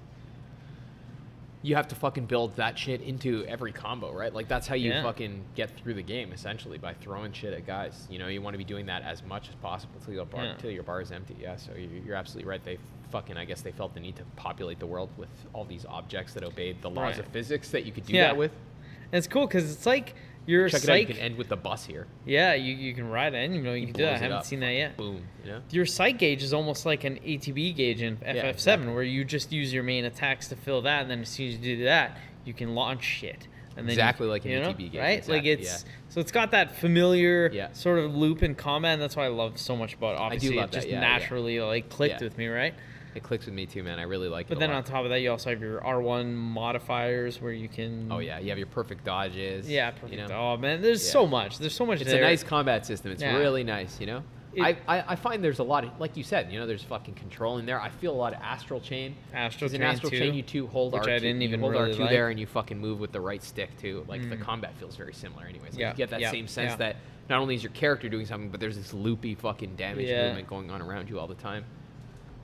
you have to fucking build that shit into every combo, right? Like that's how you fucking get through the game essentially, by throwing shit at guys. You know, you want to be doing that as much as possible till your bar is empty. Yeah, so you're absolutely right. They fucking, I guess they felt the need to populate the world with all these objects that obeyed the laws of physics that you could do that with. And it's cool because it's like you're Check it out, you can end with the bus here. Yeah, you can ride it. You know, you can do that. I haven't seen that yet. Boom. You know? Your sight gauge is almost like an ATB gauge in FF7, where you just use your main attacks to fill that, and then as soon as you do that, you can launch shit. And then exactly like an ATB gauge, right? Exactly, like it's so it's got that familiar sort of loop in combat, and that's what I love so much about it. Obviously, it just naturally like clicked with me, right? It clicks with me too, man. I really like it. But then on top of that, you also have your R1 modifiers where you can. Oh yeah, you have your perfect dodges. Yeah, perfect. You know? Oh man, there's so much. There's so much. It's a nice combat system. It's really nice. You know. I find there's a lot of, like you said, you know, there's fucking control in there. I feel a lot of Astral Chain. Astral Chain, you hold which R2, I didn't even hold really R2 like. there, and you fucking move with the right stick too. Like the combat feels very similar, anyways. Like you get that same sense that not only is your character doing something, but there's this loopy fucking damage movement going on around you all the time.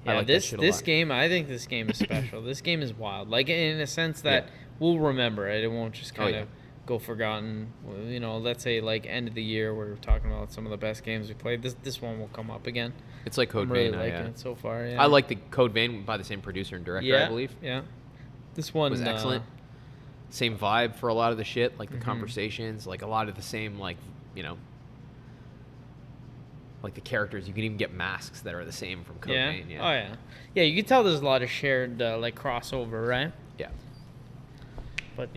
Yeah, like this game, I think this game is special. This game is wild. Like in a sense that we'll remember it. It won't just kind of go forgotten. You know, let's say like end of the year, we're talking about some of the best games we played. This one will come up again. It's like Code I'm really Vein. liking it so far. Yeah. I like the Code Vein by the same producer and director, I believe. Yeah. This one was excellent. Same vibe for a lot of the shit, like the conversations, like a lot of the same, like, you know, like the characters. You can even get masks that are the same from Code Vein. Yeah. Oh yeah. Yeah, you can tell there's a lot of shared like crossover, right? Yeah. But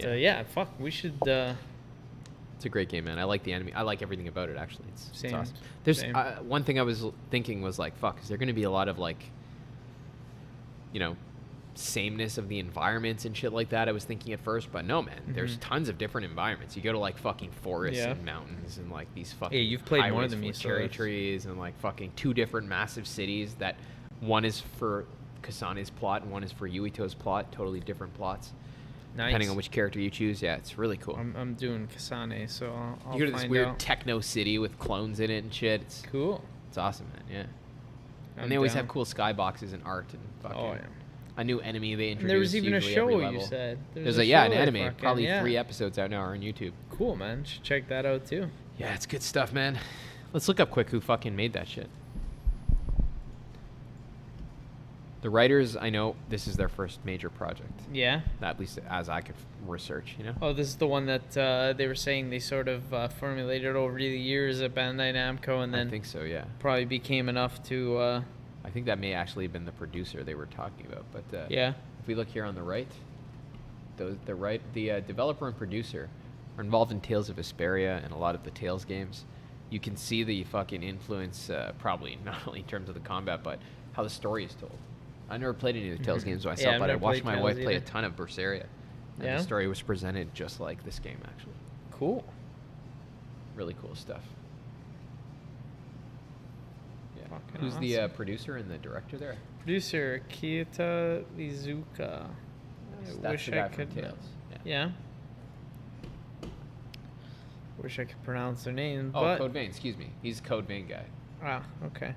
fuck, we should. It's a great game, man. I like the enemy. I like everything about it. Actually, it's awesome. There's one thing I was thinking was like, fuck, is there going to be a lot of like, you know, sameness of the environments and shit like that? I was thinking at first, but no, man. There's tons of different environments. You go to like fucking forests and mountains and like these fucking you've played more than me, cherry trees and like fucking 2 different massive cities that one is for Kasane's plot and one is for Yuito's plot. Totally different plots. Nice. Depending on which character you choose. Yeah, it's really cool. I'm doing Kasane, so I'll you go to this find weird out. techno city with clones in it and shit. It's cool. It's awesome, man. Yeah. And they always have cool skyboxes and art and fucking a new enemy they introduced. And there was even a show you said. There's an anime. Probably 3 episodes out now on YouTube. Cool, man. Should check that out too. Yeah, it's good stuff, man. Let's look up quick who fucking made that shit. The writers, I know this is their first major project. Yeah. At least as I could research, you know. Oh, this is the one that they were saying they sort of formulated over the years at Bandai Namco, and then I think so, yeah. Probably became enough to. I think that may actually have been the producer they were talking about, but yeah. If we look here on the right, the developer and producer are involved in Tales of Vesperia and a lot of the Tales games. You can see the fucking influence, probably not only in terms of the combat, but how the story is told. I never played any of the Tales games myself, but I watched my wife play a ton of Berseria. And the story was presented just like this game, actually. Cool. Really cool stuff. Yeah. Fucking Who's awesome. the producer and the director there? Producer Kiyota Izuka. That's the guy from Tales. Yeah. Wish I could pronounce their name. Oh, Code Vein, excuse me. He's Code Vein guy. Ah, okay.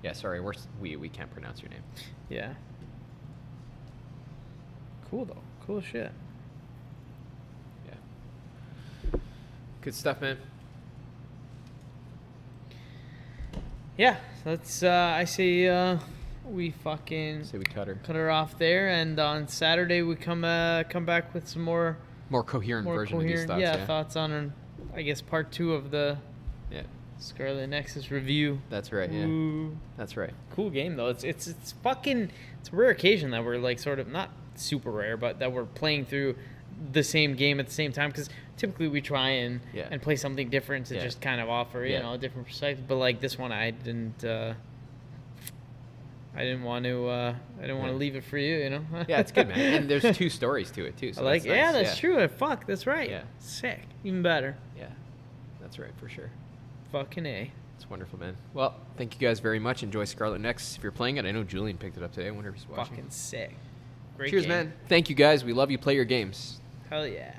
Yeah, sorry, we can't pronounce your name. Yeah. Cool though. Cool shit. Yeah. Good stuff, man. Yeah, let's I say we fucking Say we cut her off there, and on Saturday we come back with some more coherent version of these thoughts. Thoughts on I guess part 2 of the Scarlet Nexus review. That's right. Yeah. Ooh. That's right. Cool game though. It's fucking. It's a rare occasion that we're like sort of not super rare, but that we're playing through the same game at the same time, because typically we try and play something different to just kind of offer you know a different perspective. But like this one, I didn't want to leave it for you, you know. Yeah, it's good, man. And there's 2 stories to it too. So like that's nice. that's true. Fuck, that's right. Yeah. Sick. Even better. Yeah, that's right for sure. Fucking A. It's wonderful, man. Well, thank you guys very much. Enjoy Scarlet Nexus if you're playing it. I know Julian picked it up today. I wonder if he's watching. Fucking sick. Great Cheers, game. man. Thank you guys. We love you. Play your games. Hell yeah.